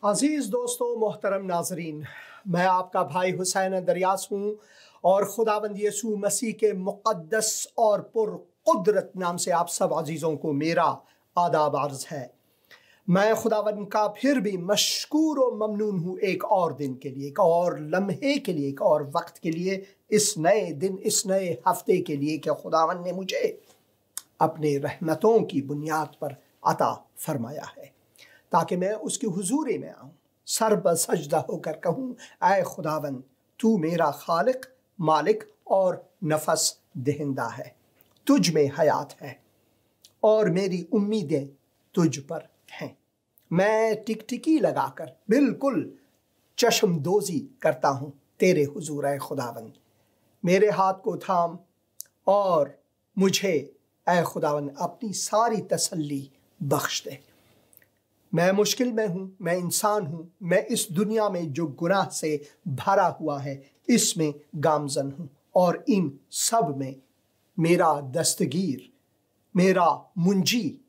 अजीज़ दोस्तों, मोहतरम नाजरीन, मैं आपका भाई हुसैन दरियास हूँ और खुदावंद यीशु मसीह के मुक़द्दस और पुरक़ुदरत नाम से आप सब अजीज़ों को मेरा आदाब अर्ज़ है। मैं खुदावंद का फिर भी मशकूर और ममनून हूँ एक और दिन के लिए, एक और लम्हे के लिए, एक और वक्त के लिए, इस नए दिन, इस नए हफ्ते के लिए कि खुदावंद ने मुझे अपने रहमतों की बुनियाद पर अता फरमाया है ताकि मैं उसकी हुजूरी में आऊँ, सर बसजदा होकर कहूँ, ऐ खुदावंद तू मेरा खालिक, मालिक और नफस दहिंदा है, तुझ में हयात है और मेरी उम्मीदें तुझ पर हैं। मैं टिकटिकी लगाकर बिल्कुल चश्मदोज़ी करता हूँ तेरे हुजूर ऐ खुदावंद। मेरे हाथ को थाम और मुझे ऐ खुदावंद अपनी सारी तसल्ली बख्श दे। मैं मुश्किल में हूँ, मैं इंसान हूँ, मैं इस दुनिया में जो गुनाह से भरा हुआ है इसमें गामजन हूँ और इन सब में मेरा दस्तगीर, मेरा मुंजी,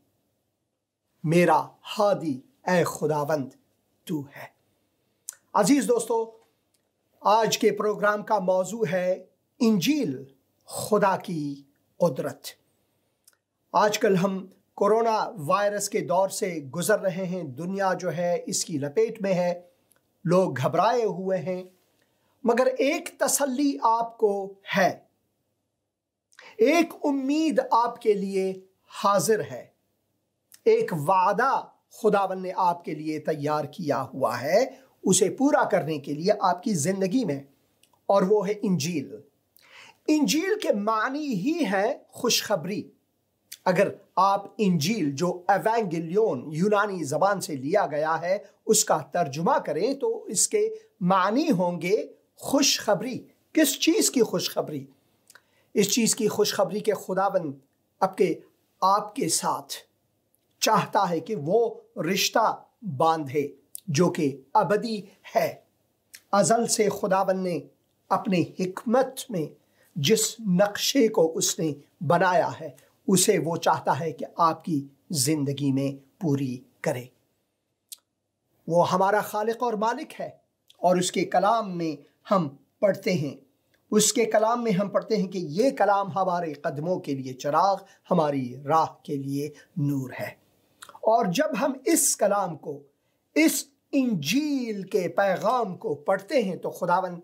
मेरा हादी ऐ खुदावंद तू है। अजीज दोस्तों, आज के प्रोग्राम का मौजू है इंजील, खुदा की कुदरत। आजकल हम कोरोना वायरस के दौर से गुजर रहे हैं। दुनिया जो है इसकी लपेट में है, लोग घबराए हुए हैं, मगर एक तसल्ली आपको है, एक उम्मीद आपके लिए हाजिर है, एक वादा खुदावन ने आपके लिए तैयार किया हुआ है उसे पूरा करने के लिए आपकी जिंदगी में, और वो है इंजील। इंजील के मानी ही है खुशखबरी। अगर आप इंजील जो एवेंगेलियन यूनानी जबान से लिया गया है उसका तर्जुमा करें तो इसके मानी होंगे खुशखबरी। किस चीज़ की खुशखबरी? इस चीज़ की खुशखबरी के खुदावंद आपके साथ चाहता है कि वो रिश्ता बांधे जो कि अबदी है। अज़ल से खुदावंद ने अपने हिकमत में जिस नक्शे को उसने बनाया है उसे वो चाहता है कि आपकी जिंदगी में पूरी करे। वो हमारा खालिक और मालिक है और उसके कलाम में हम पढ़ते हैं, उसके कलाम में हम पढ़ते हैं कि ये कलाम हमारे कदमों के लिए चिराग, हमारी राह के लिए नूर है। और जब हम इस कलाम को, इस इंजील के पैगाम को पढ़ते हैं तो खुदावंद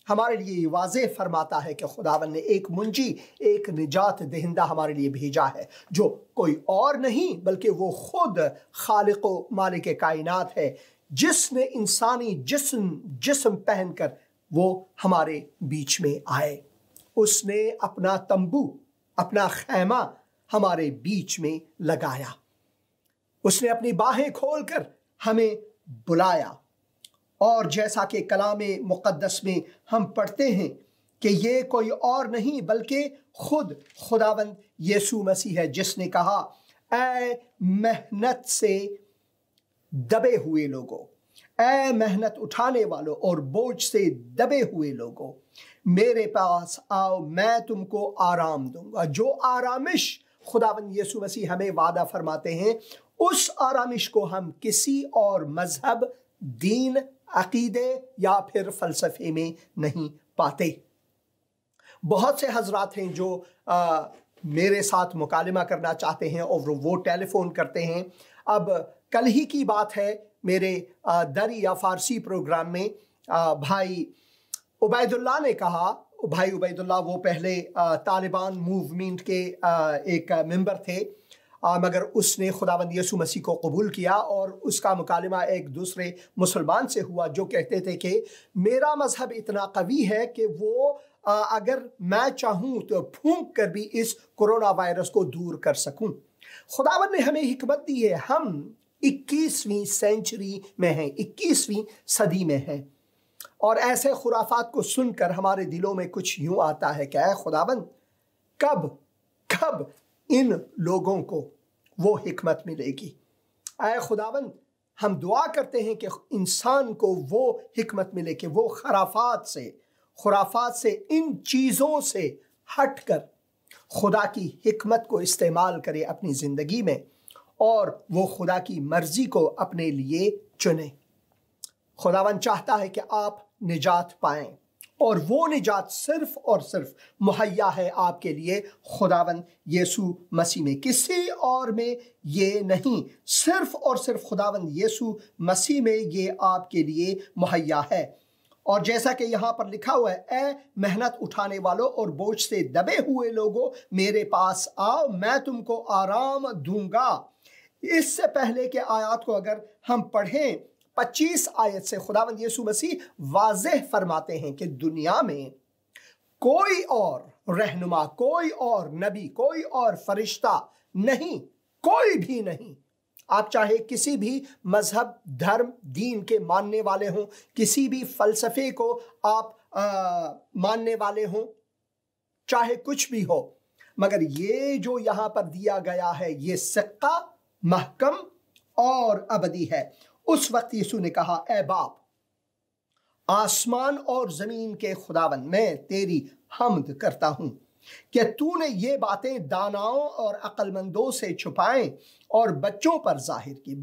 हमारे लिए वाज़ेह फरमाता है कि खुदावंद ने एक मुंजी, एक निजात दहिंदा हमारे लिए भेजा है जो कोई और नहीं बल्कि वो खुद खालिक व मालिक कायनात है, जिसने इंसानी जिस्म पहनकर वो हमारे बीच में आए। उसने अपना तंबू, अपना खैमा हमारे बीच में लगाया। उसने अपनी बाहें खोलकर हमें बुलाया। और जैसा कि कलामे मुक़द्दस में हम पढ़ते हैं कि ये कोई और नहीं बल्कि खुद खुदावंद यीशु मसीह है, जिसने कहा, ऐ मेहनत से दबे हुए लोगों, ऐ मेहनत उठाने वालों और बोझ से दबे हुए लोगों, मेरे पास आओ, मैं तुमको आराम दूंगा। जो आरामिश खुदावंद यीशु मसीह हमें वादा फरमाते हैं, उस आरामिश को हम किसी और मजहब, दीन, अकीदे या फिर फलसफे में नहीं पाते। बहुत से हजरात हैं जो मेरे साथ मुकालमा करना चाहते हैं और वो टेलीफोन करते हैं। अब कल ही की बात है, मेरे दरी या फारसी प्रोग्राम में भाई उबैदुल्लाह ने कहा, भाई उबैदुल्लाह वो पहले तालिबान मूवमेंट के एक मेंबर थे, मगर उसने खुदावंद यीशु मसीह को कबूल किया और उसका मुकालमा एक दूसरे मुसलमान से हुआ जो कहते थे कि मेरा मजहब इतना कवी है कि वो अगर मैं चाहूँ तो फूंक कर भी इस कोरोना वायरस को दूर कर सकूँ। खुदावंद ने हमें हिकमत दी है। हम 21वीं सेंचुरी में हैं, 21वीं सदी में हैं, और ऐसे खुराफात को सुनकर हमारे दिलों में कुछ यूँ आता है कि ऐ खुदावंद कब इन लोगों को वो हिकमत मिलेगी। ऐ खुदावंद, हम दुआ करते हैं कि इंसान को वो हिकमत मिले कि वो खुराफात से इन चीज़ों से हटकर खुदा की हिकमत को इस्तेमाल करे अपनी ज़िंदगी में और वो खुदा की मर्ज़ी को अपने लिए चुने। खुदावन चाहता है कि आप निजात पाएं, और वो निजात सिर्फ और सिर्फ मुहैया है आपके लिए खुदावन यीशु मसीह में, किसी और में ये नहीं। सिर्फ और सिर्फ खुदावन यीशु मसीह में ये आपके लिए मुहैया है। और जैसा कि यहाँ पर लिखा हुआ है, ए मेहनत उठाने वालों और बोझ से दबे हुए लोगों, मेरे पास आओ, मैं तुमको आराम दूंगा। इससे पहले के आयत को अगर हम पढ़ें, 25 आयत से खुदावंद यीशु मसीह वाज़ेह फरमाते हैं कि दुनिया में कोई और रहनुमा, कोई और नबी, कोई और फरिश्ता नहीं, कोई भी नहीं। आप चाहे किसी भी मजहब, धर्म, दीन के मानने वाले हों, किसी भी फलसफे को आप मानने वाले हों, चाहे कुछ भी हो, मगर ये जो यहां पर दिया गया है ये सिक्का महकम और अबदी है। उस वक्त यीशु ने कहा, ए बाप, आसमान और जमीन के खुदावन, मैं तेरी हम्द करता हूं कि तूने ये बातें दानाओं और अक्लमंदों से छुपाएं और बच्चों पर जाहिर की।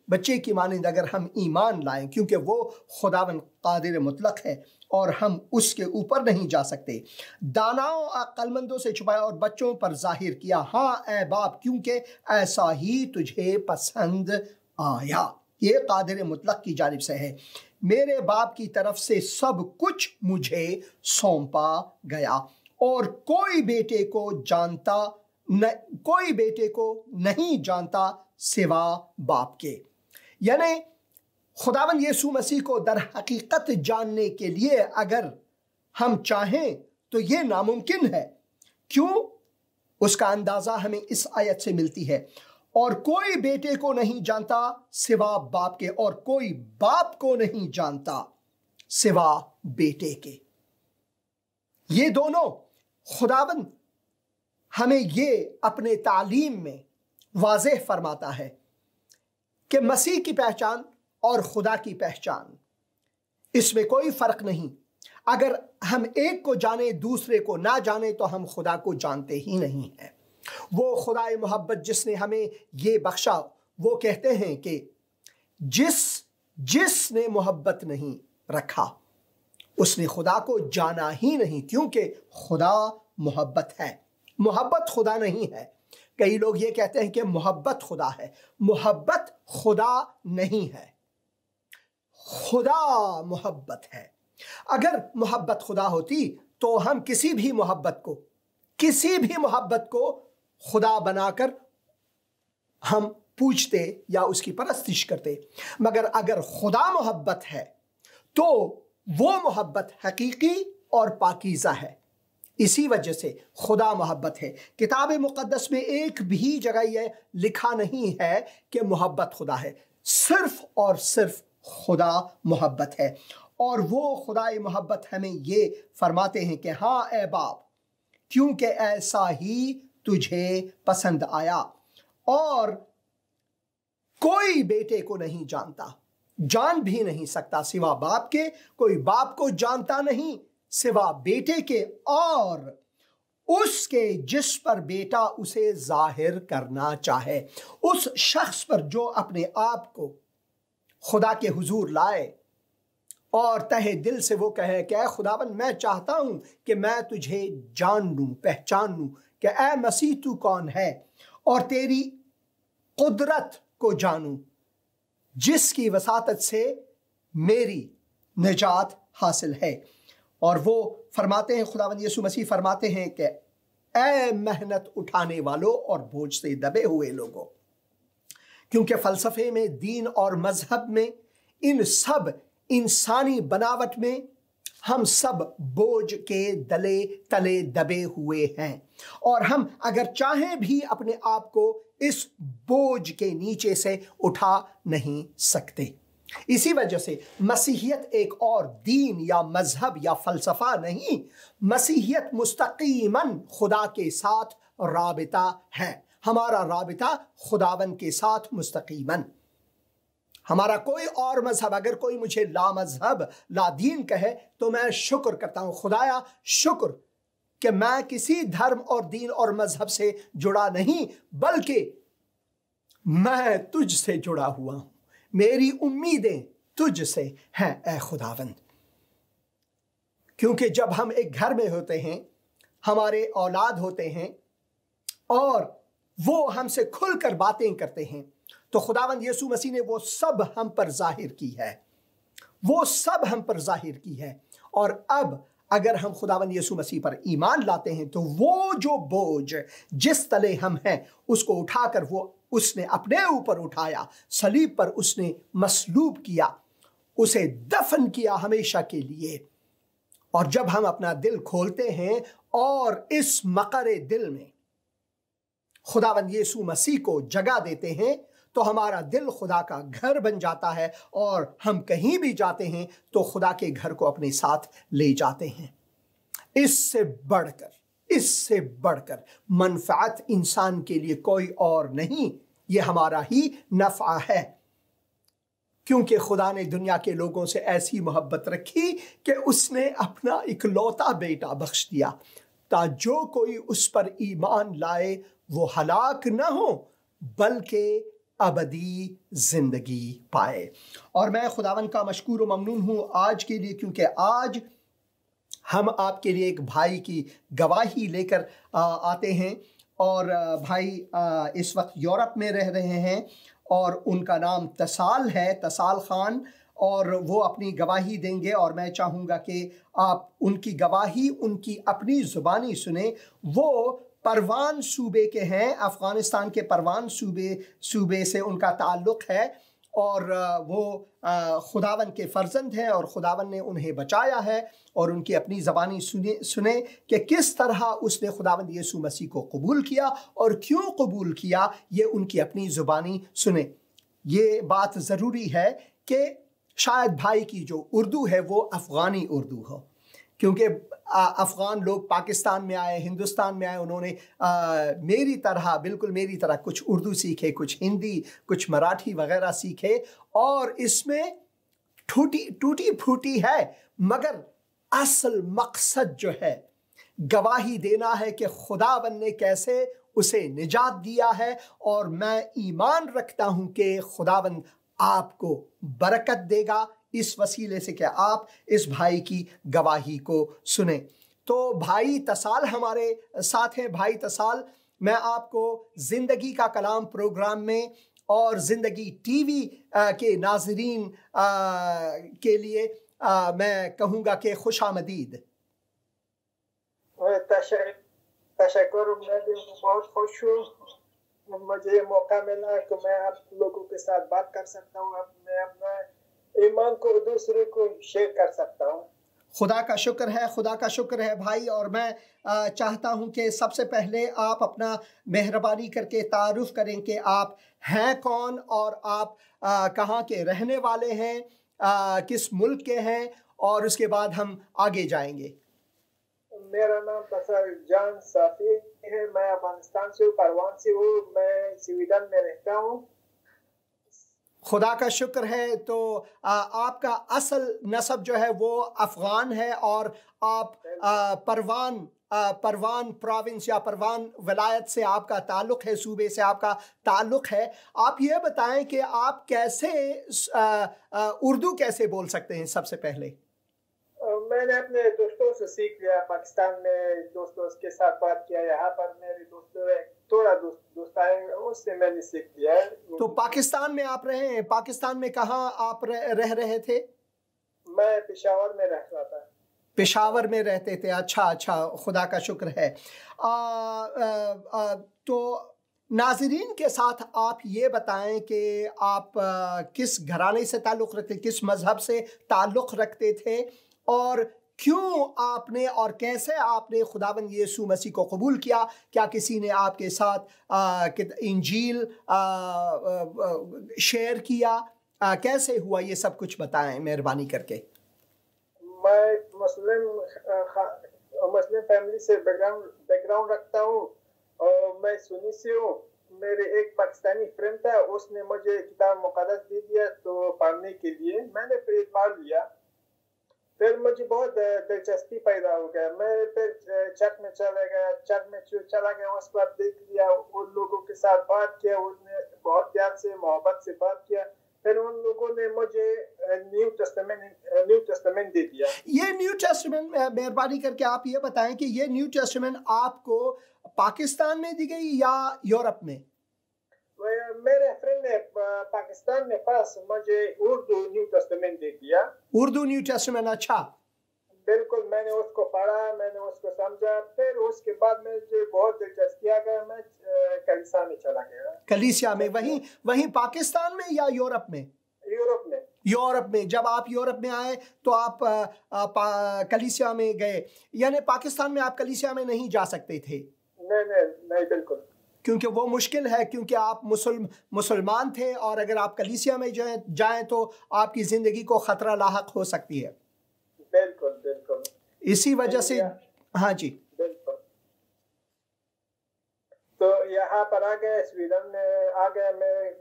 बच्चे की मानिंद अगर हम ईमान लाएं, क्योंकि वो खुदावन कादिर मुतलक है और हम उसके ऊपर नहीं जा सकते। दानाओं अक्लमंदों से छुपाया और बच्चों पर जाहिर किया। हाँ ए बाप, क्योंकि ऐसा ही तुझे पसंद आया। ये कादिर मुतलक की जानिब से है। मेरे बाप की तरफ से सब कुछ मुझे सौंपा गया और कोई बेटे को नहीं जानता सिवा बाप के। यानी खुदावंद यीशु मसीह को दर हकीकत जानने के लिए अगर हम चाहें तो ये नामुमकिन है। क्यों? उसका अंदाजा हमें इस आयत से मिलती है। और कोई बेटे को नहीं जानता सिवा बाप के, और कोई बाप को नहीं जानता सिवा बेटे के। ये दोनों खुदावंद हमें ये अपने तालीम में वाज़ेह फरमाता है कि मसीह की पहचान और खुदा की पहचान, इसमें कोई फर्क नहीं। अगर हम एक को जाने दूसरे को ना जाने तो हम खुदा को जानते ही नहीं हैं। वो खुदाए मोहब्बत जिसने हमें ये बख्शा, वो कहते हैं कि जिसने मोहब्बत नहीं रखा उसने खुदा को जाना ही नहीं, क्योंकि खुदा मोहब्बत है। मोहब्बत खुदा नहीं है। कई लोग ये कहते हैं कि मोहब्बत खुदा है। मोहब्बत खुदा नहीं है, खुदा मोहब्बत है। अगर मोहब्बत खुदा होती तो हम किसी भी मोहब्बत को खुदा बनाकर हम पूजते या उसकी परस्तिश करते। मगर अगर खुदा मोहब्बत है तो वो मोहब्बत हकीकी और पाकीज़ा है। इसी वजह से खुदा मोहब्बत है। किताब मुक़द्दस में एक भी जगह यह लिखा नहीं है कि मोहब्बत खुदा है। सिर्फ और सिर्फ खुदा मोहब्बत है। और वो खुदाई मोहब्बत हमें ये फरमाते हैं कि हाँ ए बाप, क्योंकि ऐसा ही तुझे पसंद आया और कोई बेटे को नहीं जानता, जान भी नहीं सकता सिवा बाप के, कोई बाप को जानता नहीं सिवा बेटे के, और उसके जिस पर बेटा उसे जाहिर करना चाहे। उस शख्स पर जो अपने आप को खुदा के हुजूर लाए और तहे दिल से वो कहे कि ऐ खुदावन, मैं चाहता हूं कि मैं तुझे जान लूं, पहचान लूं कि ऐ मसीह तू कौन है, और तेरी कुदरत को जानूं जिसकी वसातत से मेरी निजात हासिल है। और वो फरमाते हैं, खुदावंद यीशु मसीह फरमाते हैं कि ऐ मेहनत उठाने वालों और बोझ से दबे हुए लोगों। क्योंकि फलसफे में, दीन और मजहब में, इन सब इंसानी बनावट में हम सब बोझ के तले दबे हुए हैं, और हम अगर चाहें भी अपने आप को इस बोझ के नीचे से उठा नहीं सकते। इसी वजह से मसीहियत एक और दीन या मजहब या फलसफा नहीं, मसीहियत मुस्तकीमन खुदा के साथ राबिता है। हमारा राबिता खुदावन के साथ मुस्तकीमन। हमारा कोई और मजहब, अगर कोई मुझे ला मजहब ला दीन कहे तो मैं शुक्र करता हूँ, खुदाया शुक्र कि मैं किसी धर्म और दीन और मजहब से जुड़ा नहीं, बल्कि मैं तुझसे जुड़ा हुआ हूँ। मेरी उम्मीदें तुझसे हैं ऐ खुदावंद। क्योंकि जब हम एक घर में होते हैं, हमारे औलाद होते हैं और वो हमसे खुलकर बातें करते हैं, तो खुदावंद यीशु मसीह ने वो सब हम पर जाहिर की है, वो सब हम पर जाहिर की है। और अब अगर हम खुदावंद यीशु मसीह पर ईमान लाते हैं तो वो जो बोझ जिस तले हम हैं उसको उठाकर वो उसने अपने ऊपर उठाया, सलीब पर उसने मसलूब किया, उसे दफन किया हमेशा के लिए। और जब हम अपना दिल खोलते हैं और इस मकरे दिल में खुदावंद यीशु मसीह को जगह देते हैं तो हमारा दिल खुदा का घर बन जाता है और हम कहीं भी जाते हैं तो खुदा के घर को अपने साथ ले जाते हैं। इससे बढ़कर मनफात इंसान के लिए कोई और नहीं, ये हमारा ही नफा है। क्योंकि खुदा ने दुनिया के लोगों से ऐसी मोहब्बत रखी कि उसने अपना इकलौता बेटा बख्श दिया, ताकि जो कोई उस पर ईमान लाए वो हलाक न हो बल्कि अबदी जिंदगी पाए। और मैं खुदावन का मशकूर व ममनून हूँ आज के लिए, क्योंकि आज हम आपके लिए एक भाई की गवाही लेकर आते हैं। और भाई इस वक्त यूरोप में रह रहे हैं और उनका नाम तसाल है, तसाल खान, और वो अपनी गवाही देंगे। और मैं चाहूँगा कि आप उनकी गवाही उनकी अपनी ज़ुबानी सुने। वो परवान सूबे के हैं, अफ़गानिस्तान के परवान सूबे से उनका ताल्लुक़ है और वो खुदावन के फ़र्जंद हैं और खुदावन ने उन्हें बचाया है। और उनकी अपनी ज़बानी सुने कि किस तरह उसने खुदावंद यीशु मसीह को कबूल किया और क्यों कबूल किया, ये उनकी अपनी ज़ुबानी सुने। ये बात ज़रूरी है कि शायद भाई की जो उर्दू है वो अफ़गानी उर्दू हो, क्योंकि अफ़गान लोग पाकिस्तान में आए, हिंदुस्तान में आए, उन्होंने मेरी तरह, बिल्कुल मेरी तरह कुछ उर्दू सीखे, कुछ हिंदी, कुछ मराठी वगैरह सीखे, और इसमें टूटी फूटी है, मगर असल मकसद जो है गवाही देना है कि खुदावन ने कैसे उसे निजात दिया है। और मैं ईमान रखता हूं कि खुदावन आपको बरकत देगा इस वसीले से कि आप इस भाई की गवाही को सुने। तो भाई तसाल हमारे साथ हैं। भाई तसाल, मैं आपको जिंदगी का कलाम प्रोग्राम में और जिंदगी टीवी के नाजरीन के लिए मैं कहूँगा कि खुश आमदीद। तशक्कुर, मैं भी बहुत खुश हूँ, मुझे मौका मिला कि मैं आप लोगों के साथ बात कर सकता हूँ, मैं अपना ईमान को दूसरे को शेयर कर सकता हूँ। खुदा का शुक्र है, खुदा का शुक्र है भाई। और मैं चाहता हूं कि सबसे पहले आप अपना मेहरबानी करके तारुफ करें कि आप हैं कौन और आप कहाँ के रहने वाले हैं, किस मुल्क के हैं, और उसके बाद हम आगे जाएंगे। मेरा नाम तसाल जान साफी है, मैं अफगानिस्तान से हूँ, परवान से हूँ, मैं स्वीडन में रहता हूँ। खुदा का शुक्र है। तो आपका असल नस्ब जो है वो अफ़गान है और आप परवान प्रोविंस या परवान वलायत से आपका ताल्लुक़ है, सूबे से आपका ताल्लुक़ है। आप ये बताएं कि आप कैसे उर्दू कैसे बोल सकते हैं। सबसे पहले मैंने अपने दोस्तों से सीख लिया, पाकिस्तान में दोस्तों के साथ बात किया, यहाँ पर मेरे दोस्तों थोड़ा दोस्त आए, उससे मैंने सीख लिया। तो पाकिस्तान में आप रहे हैं, पाकिस्तान में कहाँ आप रह रहे थे? मैं पेशावर में रह रहा था। पेशावर में रहते थे, अच्छा, खुदा का शुक्र है। तो नाज़रीन के साथ आप ये बताएं कि आप किस घराने से ताल्लुक़ रखते, किस मज़हब से ताल्लुक़ रखते थे, और क्यों आपने और कैसे आपने खुदावंद यीशु मसीह को कबूल किया। क्या किसी ने आपके साथ इंजील शेयर किया, कैसे हुआ, ये सब कुछ बताएं मेहरबानी करके। मैं मुस्लिम फैमिली से बैकग्राउंड रखता हूँ और मैं सुन्नी से हूँ। मेरे एक पाकिस्तानी फ्रेंड था, उसने मुझे किताब मुक़द्दस दे दिया तो पढ़ने के लिए, मैंने फिर पढ़ लिया। फिर मुझे बहुत दिलचस्पी पैदा हो गया, मैं फिर चर्च में चला गया, उस पर देख लिया, उन लोगों के साथ बात किया, उन्होंने बहुत प्यार से मोहब्बत से बात किया। फिर उन लोगों ने मुझे न्यू टेस्टामेंट दे दिया। ये न्यू टेस्टामेंट, मेहरबानी करके आप ये बताएं कि ये न्यू टेस्टामेंट आपको पाकिस्तान में दी गई या यूरोप में? मेरे फ्रेंड ने पाकिस्तान में पास मुझे उर्दू न्यू टेस्टामेंट दे दिया। उर्दू न्यू टेस्टामेंट, अच्छा। बिल्कुल, मैंने उसको पढ़ा, मैंने उसको समझा, फिर उसके बाद मुझे बहुत दिलचस्पी आ गया, मैं कलीसिया में चला गया। कलीसिया में? वहीं पाकिस्तान में या यूरोप में? यूरोप में। यूरोप में। जब आप यूरोप में आए तो आप कलीसिया में गए, यानी पाकिस्तान में आप कलीसिया में नहीं जा सकते थे? नहीं, बिल्कुल, क्योंकि वो मुश्किल है, क्योंकि आप मुसलमान थे, और अगर आप कलीसिया में जाएं तो आपकी जिंदगी को खतरा लाहक हो सकती है। बिल्कुल बिल्कुल, इसी वजह से। हाँ जी, बिल्कुल। तो यहाँ पर आ गए, स्वीडन में आ गए।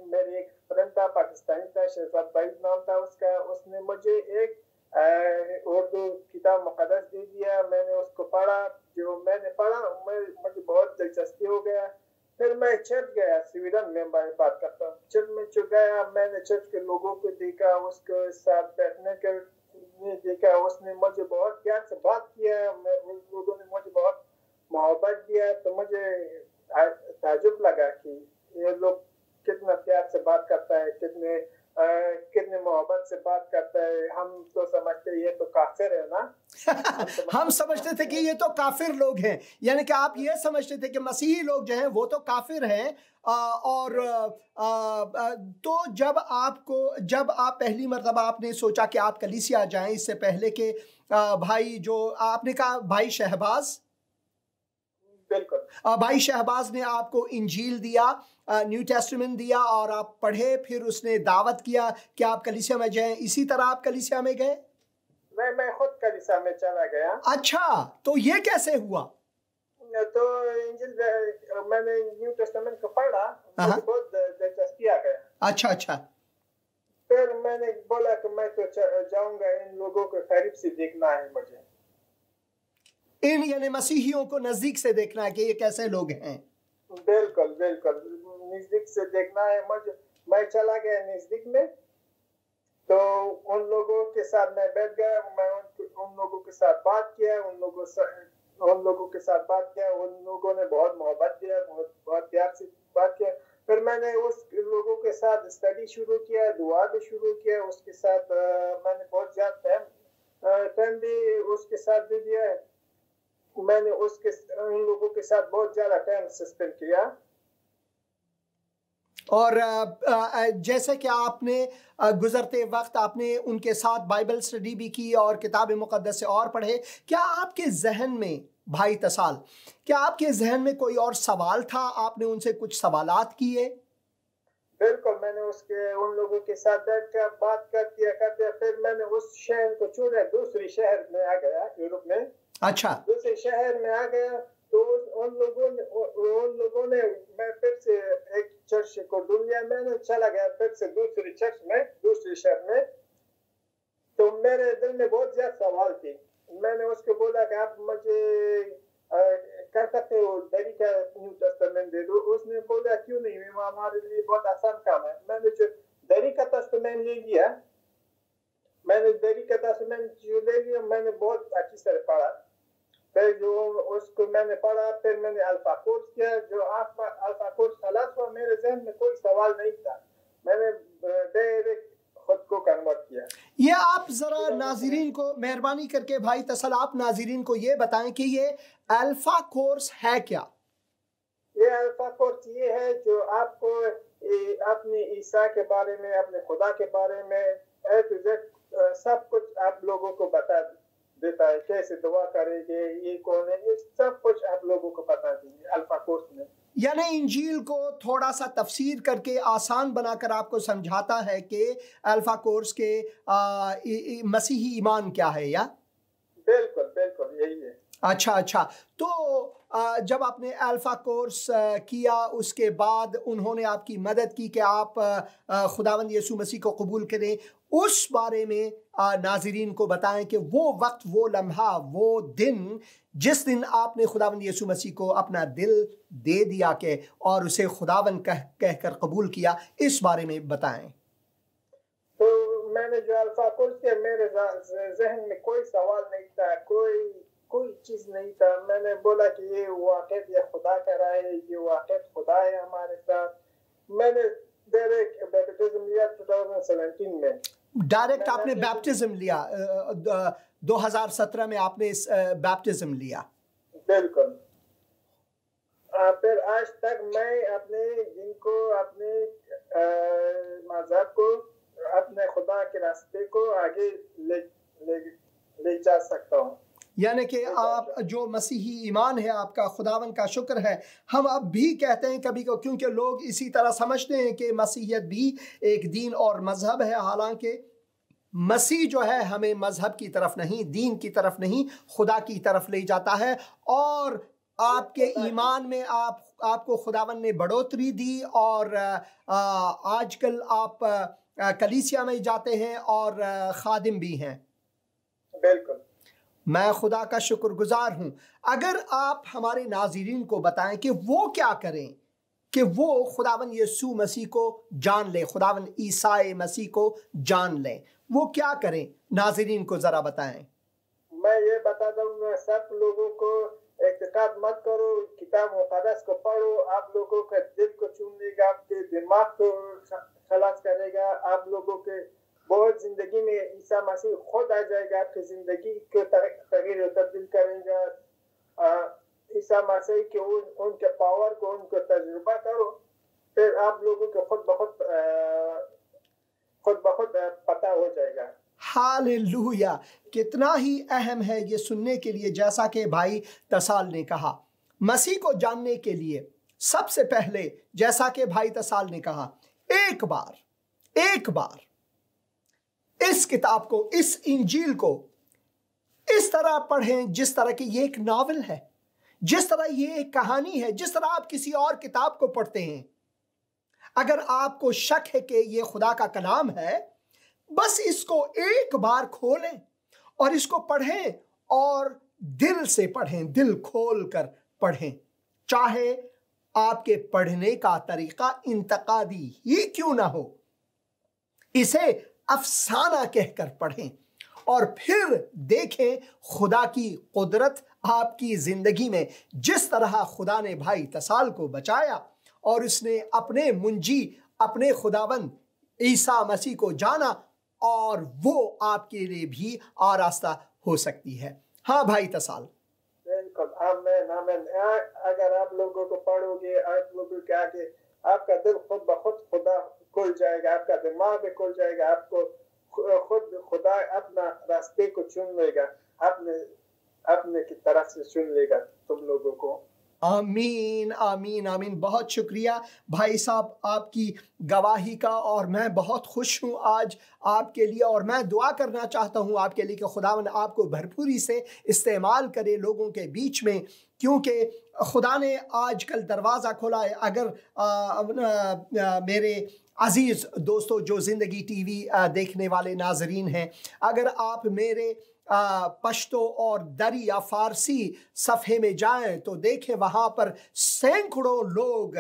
मेरी एक फ्रेंड था, पाकिस्तानी था, शहजाद भाई नाम था उसका। उसने मुझे एक उर्दू किताब मुक़द्दस दे दिया, मैंने उसको पढ़ा। जो मैंने पढ़ा मुझे बहुत दिलचस्पी हो गया। फिर मैं चर्च गया, स्वीडन में मैं बात करता हूँ। चर्च में गया, मैंने चर्च के लोगों को देखा, उसके साथ बैठने के देखा। उसने मुझे बहुत प्यार से बात किया, उन लोगों ने मुझे बहुत मोहब्बत दिया। तो मुझे ताजुब लगा कि ये लोग कितना प्यार से बात करता है, कितने मोहब्बत से बात करता है। हम तो समझते ये तो काफिर है ना। हम समझते थे कि ये तो काफिर लोग हैं, यानी कि आप ये समझते थे कि मसीही लोग जो हैं वो तो काफिर हैं। तो जब आप पहली मर्तबा आपने सोचा कि आप कलीसिया जाएं, इससे पहले के भाई, जो आपने कहा भाई शहबाज, बिल्कुल, भाई शहबाज ने आपको इंजील दिया, न्यू टेस्टामेंट दिया, और आप पढ़े, फिर उसने दावत किया कि आप कलीसिया में जाएं। इसी तरह आप कलीसिया में गए? मैं खुद कलीसिया में चला गया। अच्छा, तो ये कैसे हुआ? तो इंजील मैंने न्यू टेस्टामेंट को पढ़ा, मुझे बहुत दिलचस्पी आ गया। अच्छा। फिर मैंने बोला कि मैं तो जाऊंगा, इन लोगों को करीब से देखना है मुझे, इन यानी मसीहियों को नजदीक से देखना है कि ये कैसे लोग हैं। बिल्कुल बिल्कुल, नजदीक से देखना है मुझे। मैं चला गया नजदीक में, तो उन लोगों के साथ मैं बैठ गया। मैं उन लोगों के साथ बात किया, उन लोगों ने बहुत मोहब्बत दिया, बहुत प्यार से बात किया। फिर मैंने उस लोगों के साथ स्टडी शुरू किया, दुआ भी शुरू किया। उसके साथ मैंने बहुत ज्यादा टाइम भी उसके साथ भी दिया। मैंने उन लोगों के साथ बहुत ज्यादा टाइम स्पेंड किया। और जैसे कि आपने गुजरते वक्त आपने उनके साथ बाइबल स्टडी भी की और किताब मुक़द्दस से और पढ़े, क्या आपके जहन में, भाई तसाल, क्या आपके जहन में कोई और सवाल था? आपने उनसे कुछ सवालात किए? बिल्कुल, मैंने उन लोगों के साथ बैठकर बात करते फिर मैंने उस शहर को छोड़ा, दूसरे शहर में आ गया, यूरोप में। अच्छा, दूसरे शहर में आ गया। तो उन लोगों ने मैं फिर से एक चर्च को ढूंढ लिया। मैंने चला गया फिर से दूसरे चर्च में, दूसरे शहर में। तो मेरे दिल में बहुत ज्यादा सवाल थे। मैंने उसको बोला कि आप मुझे कर सकते हो दरी का न्यू टेस्टामेंट दे दो। उसने बोला क्यों नहीं, हमारे लिए बहुत आसान काम है। मैंने जो दरी का टेस्टामेंट ले लिया, मैंने दरी का टेस्टामेंट जो ले लिया, मैंने बहुत अच्छी तरह पढ़ा। फिर जो उसको मैंने पढ़ा, फिर मैंने अल्फा कोर्स किया। जो अल्फा कोर्स खलास हुआ, मेरे जहन में कोई सवाल नहीं था। मैंने डायरेक्ट खुद को कन्वर्ट किया। ये आप जरा नाज़रीन को मेहरबानी करके, भाई तसल, आप नाज़रीन को ये बताएं कि ये अल्फा कोर्स है क्या? ये अल्फा कोर्स ये है जो आपको अपने ईसा के बारे में, अपने खुदा के बारे में ए टू जेड सब कुछ आप लोगों को बता देता है। कैसे दुआ करेंगे, ये कौन है, ये सब कुछ आप लोगों को बता देंगे अल्फा कोर्स में। यानी इंजील को थोड़ा सा तफसीर करके आसान बनाकर आपको समझाता है कि अल्फा कोर्स के मसीही ईमान क्या है, या? बिल्कुल बिल्कुल, यही है। अच्छा। तो जब आपने अल्फा कोर्स किया, उसके बाद उन्होंने आपकी मदद की कि आप खुदावंद यीशु मसीह को कबूल करें। उस बारे में नाज़रीन को बताएं कि वो वक्त, वो लम्हा, वो दिन जिस दिन आपने खुदावंद यीशु मसीह को अपना दिल दे दिया के और उसे खुदावंद कहकर कबूल किया, इस बारे में बताएं। मैंने जो अल्फा कोर्स किया, मेरे जहन में कोई सवाल नहीं था, कोई चीज नहीं था। मैंने बोला कि ये वाक़ई ये खुदा का राह है, ये वाक़ई खुदा है हमारे साथ। मैंने डायरेक्ट बैप्टिज्म लिया 2017 में। डायरेक्ट आपने बैप्टिज्म लिया 2017 में आपने इस बैप्टिज्म लिया? बिल्कुल। फिर आज तक मैं अपने दिन को, अपने मज़हब को, अपने खुदा के रास्ते को आगे ले जा सकता हूँ। यानी कि आप जो मसीही ईमान है आपका, खुदावन का शुक्र है। हम अब भी कहते हैं कभी को, क्योंकि लोग इसी तरह समझते हैं कि मसीहियत भी एक दीन और मजहब है, हालांकि मसीह जो है हमें मजहब की तरफ नहीं, दीन की तरफ नहीं, खुदा की तरफ ले जाता है। और आपके ईमान में आपको खुदावन ने बढ़ोतरी दी और आजकल आप कलीसिया में जाते हैं और खादिम भी हैं। बिल्कुल, मैं खुदा का शुक्रगुजार हूँ। अगर आप हमारे नाज़रीन को बताएं कि वो क्या करें कि वो खुदावन यीशु मसीह को जान लें, खुदावन ईसा मसीह को जान लें, वो क्या करें? नाज़रीन को ज़रा बताएं। मैं ये बताता हूँ, सब लोगों को इत्तेकाद मत करो, किताब मुक़द्दस को पढ़ो। आप लोगों के दिल को चुन लेगा, आपके दिमाग को खलास करेगा। आप लोगों के बहुत जिंदगी में ईसा मसीह खुद आ जाएगा, आपकी जिंदगी को तगीर और तब्दील करेंगे। ईसा मसीह के उनके पावर को, उनको तजुर्बा करो, फिर आप लोगों को खुद बहुत पता हो जाएगा। हालेलुया! कितना ही अहम है ये सुनने के लिए। जैसा कि भाई तसाल ने कहा, मसीह को जानने के लिए सबसे पहले, जैसा कि भाई तसाल ने कहा, एक बार इस किताब को, इस इंजील को इस तरह पढ़ें जिस तरह की ये एक नावल है, जिस तरह ये एक कहानी है, जिस तरह आप किसी और किताब को पढ़ते हैं। अगर आपको शक है कि ये खुदा का कलाम है, बस इसको एक बार खोलें और इसको पढ़ें और दिल से पढ़ें, दिल खोल कर पढ़ें। चाहे आपके पढ़ने का तरीका इंतकादी ही क्यों ना हो, इसे अफसाना कहकर पढ़ें और फिर देखें खुदा की कुदरत आपकी जिंदगी में। जिस तरह खुदा ने भाई तसाल को बचाया और उसने अपने मुंजी, अपने खुदावन ईसा मसीह को जाना, और वो आपके लिए भी आरास्ता हो सकती है। हाँ भाई तसाल। बिल्कुल, आमीन आमीन। अगर आप लोगों को पढ़ोगे, आप लोगों के आगे आपका दिल खुद ब खुद खुदा खुल जाएगा, आपका दिमाग भी खुल जाएगा, आपको खुद खुदा अपना रास्ते को चुन लेगा, अपने की तरफ से चुन लेगा तुम लोगों को। आमीन आमीन आमीन। बहुत शुक्रिया भाई साहब आपकी गवाही का, और मैं बहुत खुश हूँ आज आपके लिए, और मैं दुआ करना चाहता हूँ आपके लिए कि खुदावन आपको भरपूरी से इस्तेमाल करे लोगों के बीच में, क्योंकि खुदा ने आजकल दरवाज़ा खोला है। अगर मेरे अजीज़ दोस्तों जो ज़िंदगी टीवी देखने वाले नाजरीन हैं, अगर आप मेरे पश्तो और दरी या फारसी सफ़े में जाएं तो देखें वहाँ पर सैकड़ों लोग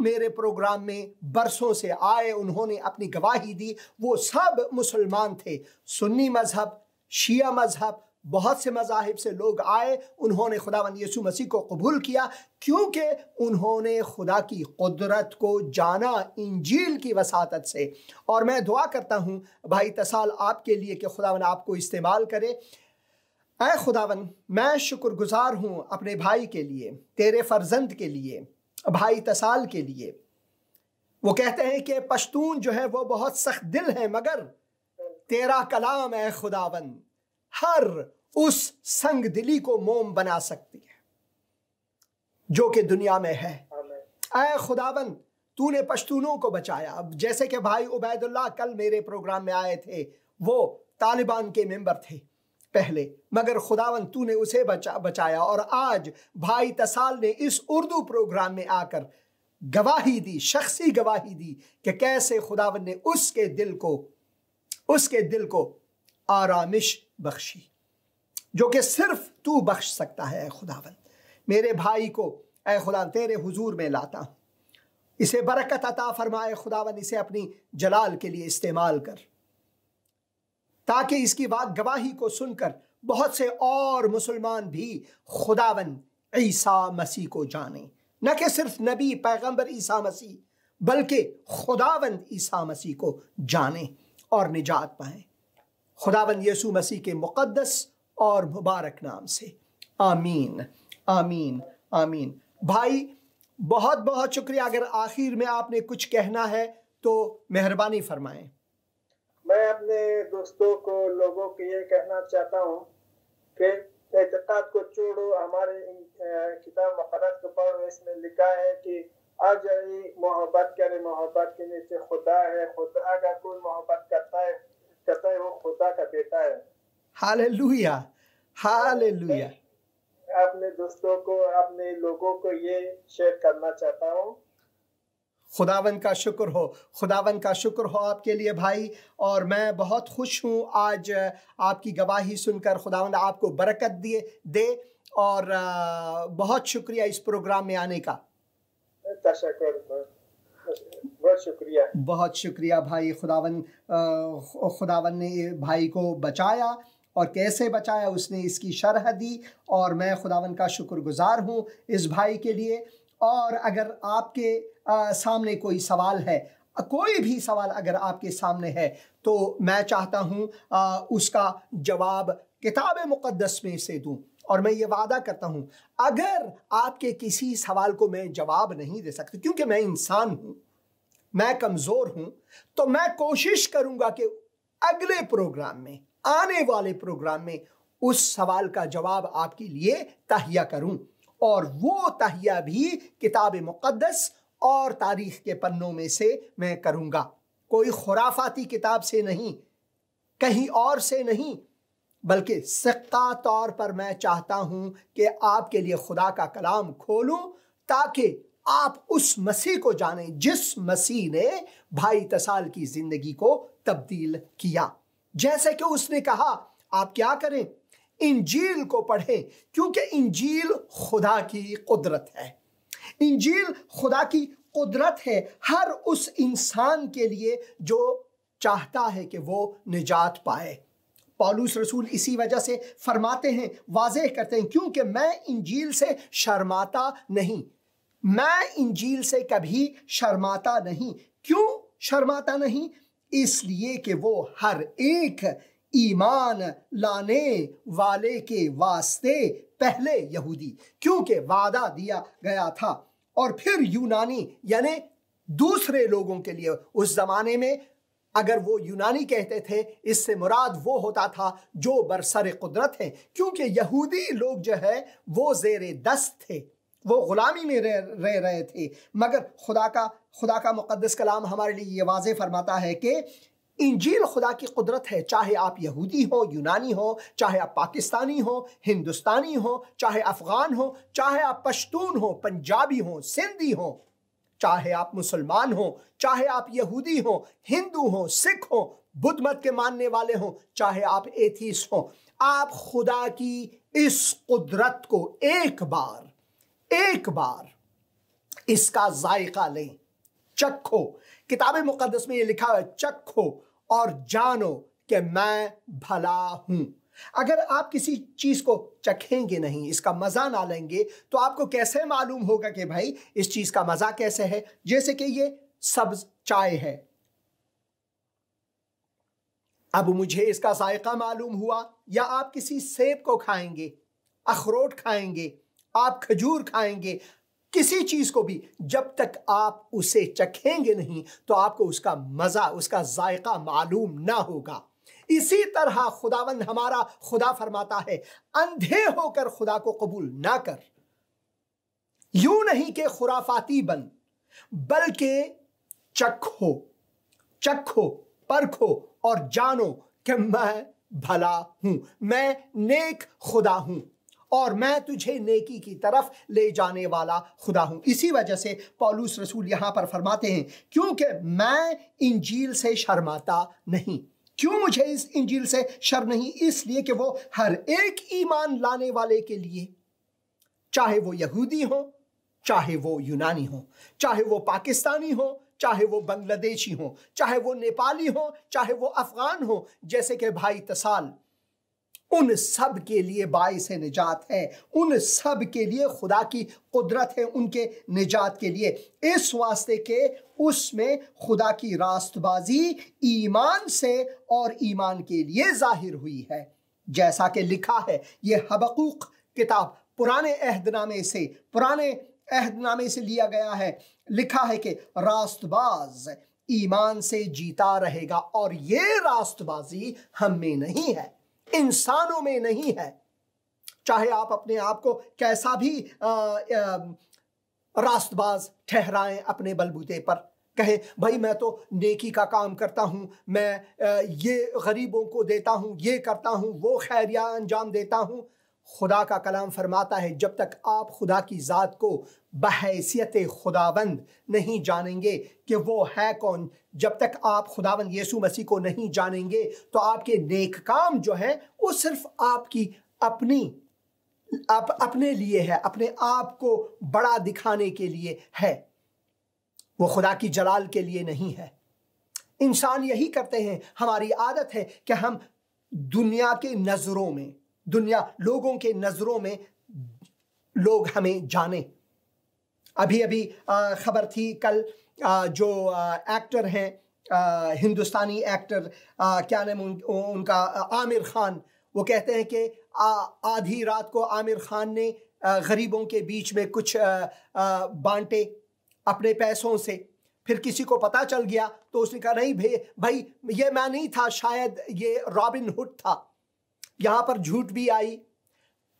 मेरे प्रोग्राम में बरसों से आए, उन्होंने अपनी गवाही दी। वो सब मुसलमान थे, सुन्नी मज़हब, शिया मज़हब, बहुत से मज़ाहिब से लोग आए। उन्होंने खुदावंद यीशु मसीह को कबूल किया क्योंकि उन्होंने खुदा की कुदरत को जाना इंजील की वसातत से। और मैं दुआ करता हूँ भाई तसाल आपके लिए कि खुदावंद आपको इस्तेमाल करे। ऐ खुदावंद, मैं शुक्रगुजार हूँ अपने भाई के लिए, तेरे फर्जंद के लिए, भाई तसाल के लिए। वो कहते हैं कि पश्तून जो है वो बहुत सख्त दिल है, मगर तेरा कलाम है खुदावंद हर उस संग दिली को मोम बना सकती है जो कि दुनिया में है। ऐ खुदावंद, तूने पश्तूनों को बचाया। अब जैसे कि भाई उबैदुल्लाह कल मेरे प्रोग्राम में आए थे, वो तालिबान के मेंबर थे पहले, मगर खुदावंद तूने उसे बचाया। और आज भाई तसाल ने इस उर्दू प्रोग्राम में आकर गवाही दी, शख्सी गवाही दी कि कैसे खुदावंद ने उसके दिल को आरामिश बख्शी, जो कि सिर्फ तू बख्श सकता है। खुदावंद, मेरे भाई को ऐ खुदा तेरे हुजूर में लाता हूँ, इसे बरकत अता फरमाए खुदावंद, इसे अपनी जलाल के लिए इस्तेमाल कर। ताकि इसकी गवाही को सुनकर बहुत से और मुसलमान भी खुदावंद ईसा मसीह को जाने, न कि सिर्फ नबी पैगंबर ईसा मसीह, बल्कि खुदावंद ईसा मसीह को जाने और निजात पाएं। खुदावंद यीशु मसीह के मुकद्दस और मुबारक नाम से आमीन, आमीन, आमीन। भाई बहुत बहुत शुक्रिया। अगर आखिर में आपने कुछ कहना है तो मेहरबानी फरमाएं। मैं अपने दोस्तों को, लोगों को ये कहना चाहता हूँ कि एतकाद को छोड़ो, हमारे किताब मुक़द्दस को पढ़ो। इसमें लिखा है कि आ जाइए, मोहब्बत करे, मोहब्बत के नीचे खुदा है, खुदा का कोई मोहब्बत करता है वो खुदा का बेटा है। Hallelujah, hallelujah. अपने दोस्तों को, अपने लोगों को ये शेयर करना चाहता हूँ। खुदावन का शुक्र हो, खुदावन का शुक्र हो आपके लिए भाई। और मैं बहुत खुश हूँ आज आपकी गवाही सुनकर। खुदावन आपको बरकत दे और बहुत शुक्रिया इस प्रोग्राम में आने का। बहुत शुक्रिया, बहुत शुक्रिया भाई। खुदावन ने भाई को बचाया, और कैसे बचाया उसने इसकी शरह दी, और मैं खुदावन का शुक्रगुजार हूँ इस भाई के लिए। और अगर आपके सामने कोई सवाल है, कोई भी सवाल अगर आपके सामने है, तो मैं चाहता हूँ उसका जवाब किताब मुक़द्दस में से दूँ। और मैं ये वादा करता हूँ, अगर आपके किसी सवाल को मैं जवाब नहीं दे सकता, क्योंकि मैं इंसान हूँ, मैं कमज़ोर हूँ, तो मैं कोशिश करूँगा कि अगले प्रोग्राम में, आने वाले प्रोग्राम में उस सवाल का जवाब आपके लिए तहिया करूं। और वो तहिया भी किताब मुक़द्दस और तारीख के पन्नों में से मैं करूंगा। कोई खुराफाती किताब से नहीं, कहीं और से नहीं, बल्कि सच्चा तौर पर मैं चाहता हूं कि आपके लिए खुदा का कलाम खोलूं, ताकि आप उस मसीह को जानें जिस मसीह ने भाई तसाल की जिंदगी को तब्दील किया। जैसे कि उसने कहा, आप क्या करें, इंजील को पढ़ें, क्योंकि इंजील खुदा की कुदरत है। इंजील खुदा की कुदरत है हर उस इंसान के लिए जो चाहता है कि वो निजात पाए। पौलुस रसूल इसी वजह से फरमाते हैं, वाज़ेह करते हैं, क्योंकि मैं इंजील से शर्माता नहीं। मैं इंजील से कभी शर्माता नहीं। क्यों शर्माता नहीं? इसलिए कि वो हर एक ईमान लाने वाले के वास्ते पहले यहूदी, क्योंकि वादा दिया गया था, और फिर यूनानी, यानी दूसरे लोगों के लिए। उस जमाने में अगर वो यूनानी कहते थे, इससे मुराद वो होता था जो बरसर कुदरत है, क्योंकि यहूदी लोग जो है वो ज़ेरे दस्त थे, वो गुलामी में रह रहे थे। मगर खुदा का मुक़द्दस कलाम हमारे लिए ये वाज़े फरमाता है कि इंजील खुदा की कुदरत है। चाहे आप यहूदी हो, यूनानी हो, चाहे आप पाकिस्तानी हो, हिंदुस्तानी हो, चाहे अफ़गान हो, चाहे आप पश्तून हो, पंजाबी हो, सिंधी हो, चाहे आप मुसलमान हो, चाहे आप यहूदी हो, हिंदू हो, सिख हो, बुद्ध मत के मानने वाले हो, चाहे आप एथीस्ट हो, आप खुदा की इस कुदरत को एक बार इसका जायका लें, चखो। किताब मुक़द्दस में ये लिखा है, चखो और जानो कि मैं भला हूं। अगर आप किसी चीज को चखेंगे नहीं, इसका मजा ना लेंगे, तो आपको कैसे मालूम होगा कि भाई इस चीज का मजा कैसे है? जैसे कि ये सब्ज चाय है, अब मुझे इसका जायका मालूम हुआ। या आप किसी सेब को खाएंगे, अखरोट खाएंगे, आप खजूर खाएंगे, किसी चीज को भी जब तक आप उसे चखेंगे नहीं, तो आपको उसका मजा, उसका जायका मालूम ना होगा। इसी तरह खुदावंद हमारा खुदा फरमाता है, अंधे होकर खुदा को कबूल ना कर। यूं नहीं कि खुराफाती बन, बल्कि चखो, परखो और जानो कि मैं भला हूं, मैं नेक खुदा हूं, और मैं तुझे नेकी की तरफ ले जाने वाला खुदा हूं। इसी वजह से पौलुस रसूल यहां पर फरमाते हैं, क्योंकि मैं इंजील से शर्माता नहीं। क्यों मुझे इस इंजील से शर्म नहीं? इसलिए कि वो हर एक ईमान लाने वाले के लिए, चाहे वो यहूदी हो, चाहे वो यूनानी हो, चाहे वो पाकिस्तानी हो, चाहे वो बांग्लादेशी हो, चाहे वो नेपाली हो, चाहे वो अफगान हो, जैसे कि भाई तसाल, उन सब के लिए बाइस निजात है, उन सब के लिए खुदा की कुदरत है उनके निजात के लिए, इस वास्ते के उसमें खुदा की रास्तबाजी ईमान से और ईमान के लिए जाहिर हुई है। जैसा कि लिखा है, ये हबक्कूक किताब पुराने अहदनामे से लिया गया है। लिखा है कि रास्तबाज ईमान से जीता रहेगा, और ये रास्तबाजी हम में नहीं है, इंसानों में नहीं है। चाहे आप अपने आप को कैसा भी रास्तबाज ठहराएं, अपने बलबूते पर कहें भाई मैं तो नेकी का काम करता हूं, मैं ये गरीबों को देता हूं, ये करता हूं, वो खैरिया अंजाम देता हूं। खुदा का कलाम फरमाता है जब तक आप खुदा की ज़ात को बहैसियत खुदावंद नहीं जानेंगे कि वो है कौन, जब तक आप खुदावंद यीशु मसीह को नहीं जानेंगे, तो आपके नेक काम जो है वो सिर्फ आपकी अपने लिए है, अपने आप को बड़ा दिखाने के लिए है, वो खुदा की जलाल के लिए नहीं है। इंसान यही करते हैं, हमारी आदत है कि हम दुनिया के नज़रों में, लोगों के नज़रों में लोग हमें जाने। अभी खबर थी कल, जो एक्टर हैं, हिंदुस्तानी एक्टर, क्या नाम उनका, आमिर खान, वो कहते हैं कि आधी रात को आमिर खान ने गरीबों के बीच में कुछ बांटे अपने पैसों से। फिर किसी को पता चल गया तो उसने कहा नहीं भाई ये मैं नहीं था, शायद ये रॉबिन हुड था। यहाँ पर झूठ भी आई।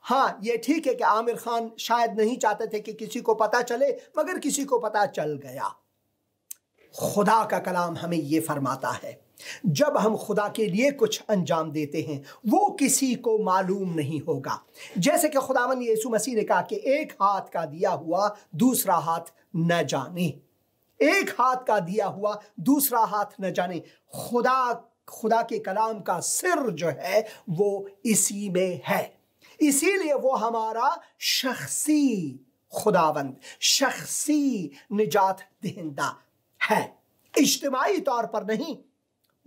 हाँ, ये ठीक है कि आमिर खान शायद नहीं चाहते थे कि किसी को पता चले, मगर किसी को पता चल गया। खुदा का कलाम हमें ये फरमाता है जब हम खुदा के लिए कुछ अंजाम देते हैं वो किसी को मालूम नहीं होगा। जैसे कि खुदावंद यीशु मसीह ने कहा कि एक हाथ का दिया हुआ दूसरा हाथ न जाने, एक हाथ का दिया हुआ दूसरा हाथ न जाने। खुदा के कलाम का सिर जो है वो इसी में है, इसीलिए वो हमारा शख्सी खुदावंद, शख्सी निजात दहिंदा है, इज्तिमाई तौर पर नहीं।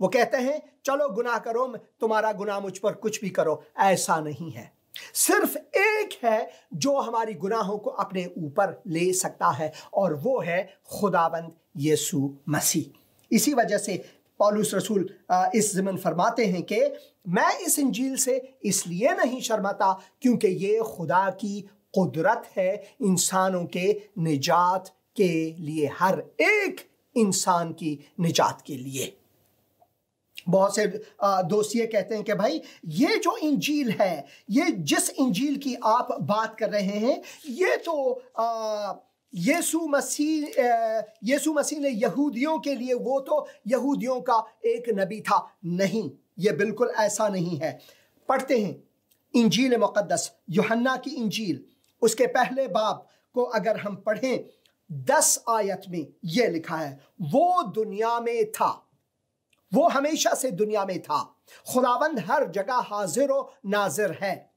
वो कहते हैं चलो गुनाह करो, तुम्हारा गुनाह मुझ पर कुछ भी करो, ऐसा नहीं है। सिर्फ एक है जो हमारी गुनाहों को अपने ऊपर ले सकता है, और वो है खुदावंद यीशु मसीह। इसी वजह से पौलुस रसूल इस ज़िमन फरमाते हैं कि मैं इस इंजील से इसलिए नहीं शर्माता क्योंकि ये खुदा की कुदरत है इंसानों के निजात के लिए, हर एक इंसान की निजात के लिए। बहुत से दोस्त ये कहते हैं कि भाई ये जो इंजील है, ये जिस इंजील की आप बात कर रहे हैं, ये तो यीशु मसीह ने यहूदियों के लिए, वो तो यहूदियों का एक नबी था। नहीं, ये बिल्कुल ऐसा नहीं है। पढ़ते हैं इंजील मुक़द्दस, यूहन्ना की इंजील, उसके पहले बाब को अगर हम पढ़ें 10 आयत में यह लिखा है, वो दुनिया में था, वो हमेशा से दुनिया में था, खुदावंद हर जगह हाजिर व नाजिर है,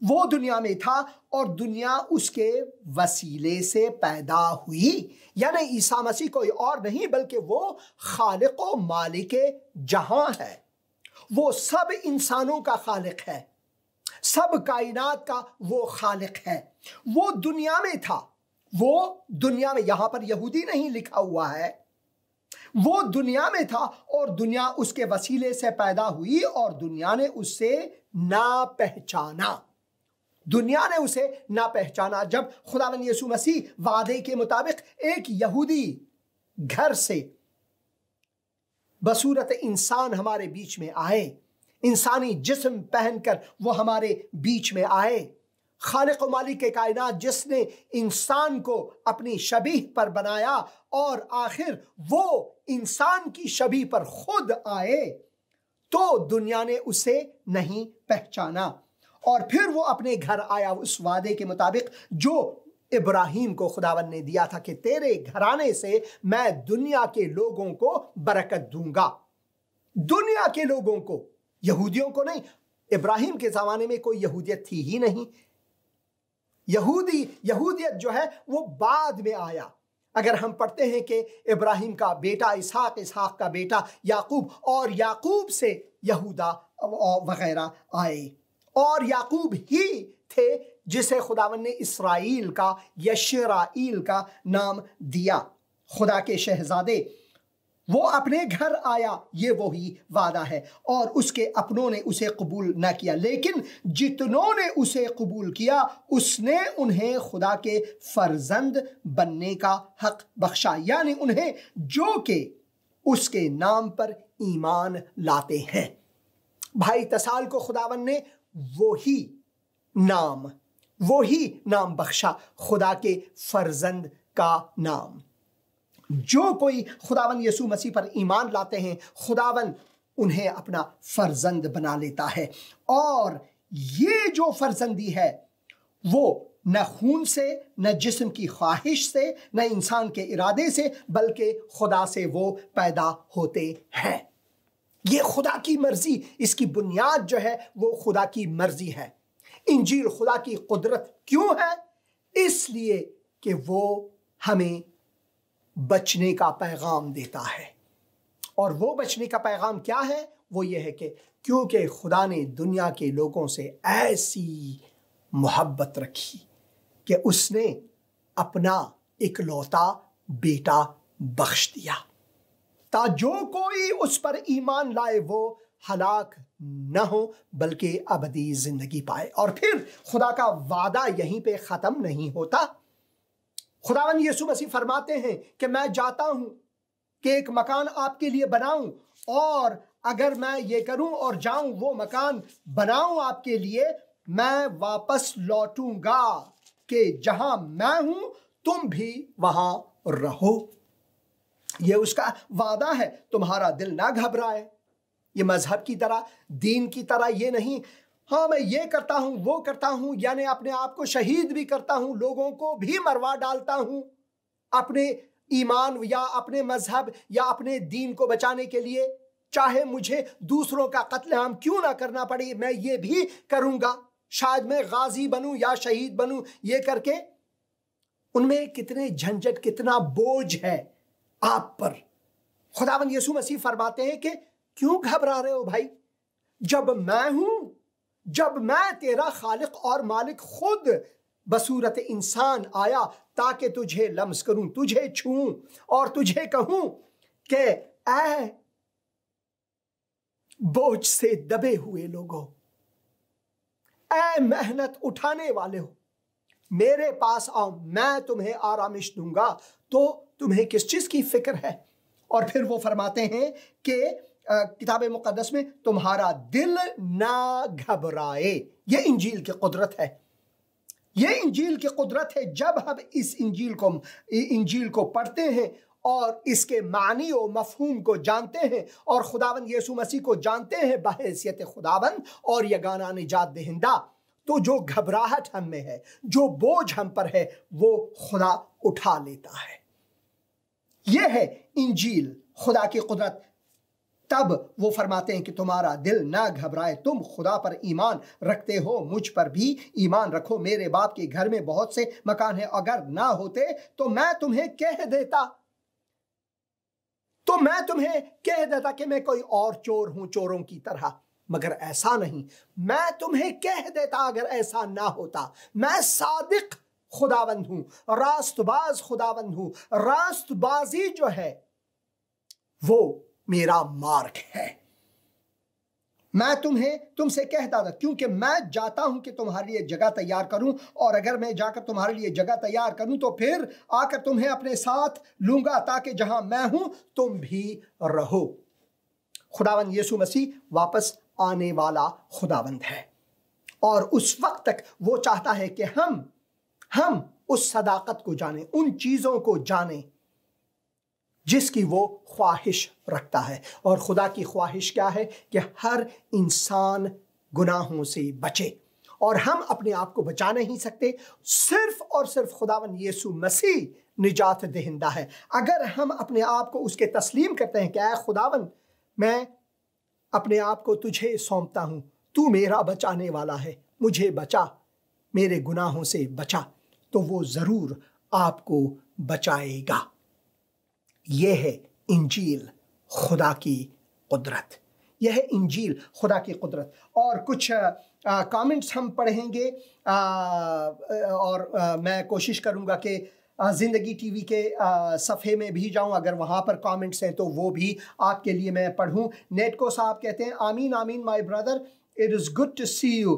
वो दुनिया में था और दुनिया उसके वसीले से पैदा हुई। यानी ईसा मसीह कोई और नहीं बल्कि वो खालिक व मालिक जहां है, वो सब इंसानों का खालिक है, सब कायनात का वो खालिक है। वो दुनिया में था, वो दुनिया में, यहां पर यहूदी नहीं लिखा हुआ है, वो दुनिया में था और दुनिया उसके वसीले से पैदा हुई और दुनिया ने उससे ना पहचाना, दुनिया ने उसे ना पहचाना। जब खुदावंद यीशु मसीह वादे के मुताबिक एक यहूदी घर से बसूरत इंसान हमारे बीच में आए, इंसानी जिस्म पहनकर वो हमारे बीच में आए, खालिक व मालिक के कायनात जिसने इंसान को अपनी शबीह पर बनाया और आखिर वो इंसान की शबीह पर खुद आए, तो दुनिया ने उसे नहीं पहचाना। और फिर वो अपने घर आया उस वादे के मुताबिक जो इब्राहिम को खुदावन ने दिया था कि तेरे घराने से मैं दुनिया के लोगों को बरकत दूंगा। दुनिया के लोगों को, यहूदियों को नहीं। इब्राहिम के ज़माने में कोई यहूदियत थी ही नहीं। यहूदियत जो है वो बाद में आया। अगर हम पढ़ते हैं कि इब्राहिम का बेटा इसहाक, इसहाक का बेटा याकूब, और याकूब से यहूदा वगैरह आए, और याकूब ही थे जिसे खुदावन ने इसराइल का, यशराइल का नाम दिया। खुदा के शहजादे, वो अपने घर आया, ये वही वादा है, और उसके अपनों ने उसे कबूल न किया, लेकिन जितनों ने उसे कबूल किया उसने उन्हें खुदा के फर्जंद बनने का हक बख्शा, यानी उन्हें जो कि उसके नाम पर ईमान लाते हैं। भाई तसाल को खुदावन ने वही नाम बख्शा, खुदा के फर्जंद का नाम। जो कोई खुदावन यीशु मसीह पर ईमान लाते हैं, खुदावन उन्हें अपना फर्जंद बना लेता है। और ये जो फर्जंदी है वो न खून से, न जिस्म की ख्वाहिश से, न इंसान के इरादे से, बल्कि खुदा से वो पैदा होते हैं। ये खुदा की मर्जी, इसकी बुनियाद जो है वो खुदा की मर्जी है। इंजील खुदा की कुदरत क्यों है? इसलिए कि वो हमें बचने का पैगाम देता है। और वो बचने का पैगाम क्या है? वो ये है कि क्योंकि खुदा ने दुनिया के लोगों से ऐसी मोहब्बत रखी कि उसने अपना इकलौता बेटा बख्श दिया, ताकि जो कोई उस पर ईमान लाए वो हलाक न हो बल्कि अबदी जिंदगी पाए। और फिर खुदा का वादा यहीं पे ख़त्म नहीं होता। खुदावन यीशु मसीह फरमाते हैं कि मैं जाता हूं कि एक मकान आपके लिए बनाऊं, और अगर मैं ये करूं और जाऊं, वो मकान बनाऊं आपके लिए, मैं वापस लौटूंगा कि जहां मैं हूं तुम भी वहां रहो। ये उसका वादा है। तुम्हारा दिल ना घबराए। ये मजहब की तरह, दीन की तरह ये नहीं, हाँ मैं ये करता हूं, वो करता हूं, यानी अपने आप को शहीद भी करता हूं, लोगों को भी मरवा डालता हूं अपने ईमान या अपने मजहब या अपने दीन को बचाने के लिए, चाहे मुझे दूसरों का कत्लेआम क्यों ना करना पड़े, मैं ये भी करूंगा, शायद मैं गाजी बनूं या शहीद बनूं। ये करके उनमें कितने झंझट, कितना बोझ है आप पर। खुदावन यीशु मसीह फरमाते हैं कि क्यों घबरा रहे हो भाई, जब मैं हूं, जब मैं तेरा खालिक और मालिक खुद बसूरत इंसान आया ताकि तुझे लम्स करूं, तुझे छूं और तुझे कहूं कि ऐ बोझ से दबे हुए लोगों, ऐ मेहनत उठाने वाले हो, मेरे पास आओ, मैं तुम्हें आरामिश दूंगा। तो तुम्हें किस चीज की फिक्र है? और फिर वो फरमाते हैं कि किताब मुकद्दस में तुम्हारा दिल ना घबराए। ये इंजील की कुदरत है। ये इंजील की कुदरत है। जब हम इस इंजील को पढ़ते हैं और इसके मानी और मफहूम को जानते हैं और खुदावन यीशु मसीह को जानते हैं बहैसियत खुदावन और यगाना निजात दहिंदा, तो जो घबराहट हम में है, जो बोझ हम पर है, वो खुदा उठा लेता है। यह है इंजील, खुदा की कुदरत। तब वो फरमाते हैं कि तुम्हारा दिल ना घबराए, तुम खुदा पर ईमान रखते हो, मुझ पर भी ईमान रखो। मेरे बाप के घर में बहुत से मकान हैं, अगर ना होते तो मैं तुम्हें कह देता कि मैं कोई और चोर हूं, चोरों की तरह, मगर ऐसा नहीं। मैं तुम्हें कह देता अगर ऐसा ना होता। मैं सादिक खुदावंद हूं, रास्तबाज खुदावंद हूं। रास्तबाजी जो है वो मेरा मार्ग है। मैं तुमसे कहता था क्योंकि मैं जाता हूं कि तुम्हारे लिए जगह तैयार करूं, और अगर मैं जाकर तुम्हारे लिए जगह तैयार करूं तो फिर आकर तुम्हें अपने साथ लूंगा ताकि जहां मैं हूं तुम भी रहो। खुदावंद यीशु मसीह वापस आने वाला खुदावंद है, और उस वक्त तक वो चाहता है कि हम उस सदाकत को जाने, उन चीजों को जाने जिसकी वो ख्वाहिश रखता है। और खुदा की ख्वाहिश क्या है? कि हर इंसान गुनाहों से बचे, और हम अपने आप को बचा नहीं सकते। सिर्फ और सिर्फ खुदावंद यीशु मसीह निजात दहिंदा है। अगर हम अपने आप को उसके तस्लीम करते हैं कि ऐ खुदावंद, मैं अपने आप को तुझे सौंपता हूं, तू मेरा बचाने वाला है, मुझे बचा, मेरे गुनाहों से बचा, तो वो जरूर आपको बचाएगा। यह है इंजील खुदा की कुदरत, यह है इंजील खुदा की कुदरत। और कुछ कमेंट्स हम पढ़ेंगे और मैं कोशिश करूंगा कि ज़िंदगी टीवी के सफ़े में भी जाऊं, अगर वहाँ पर कमेंट्स हैं तो वो भी आपके लिए मैं पढ़ूं। नेटको साहब कहते हैं आमीन आमीन my brother, it is good to see you.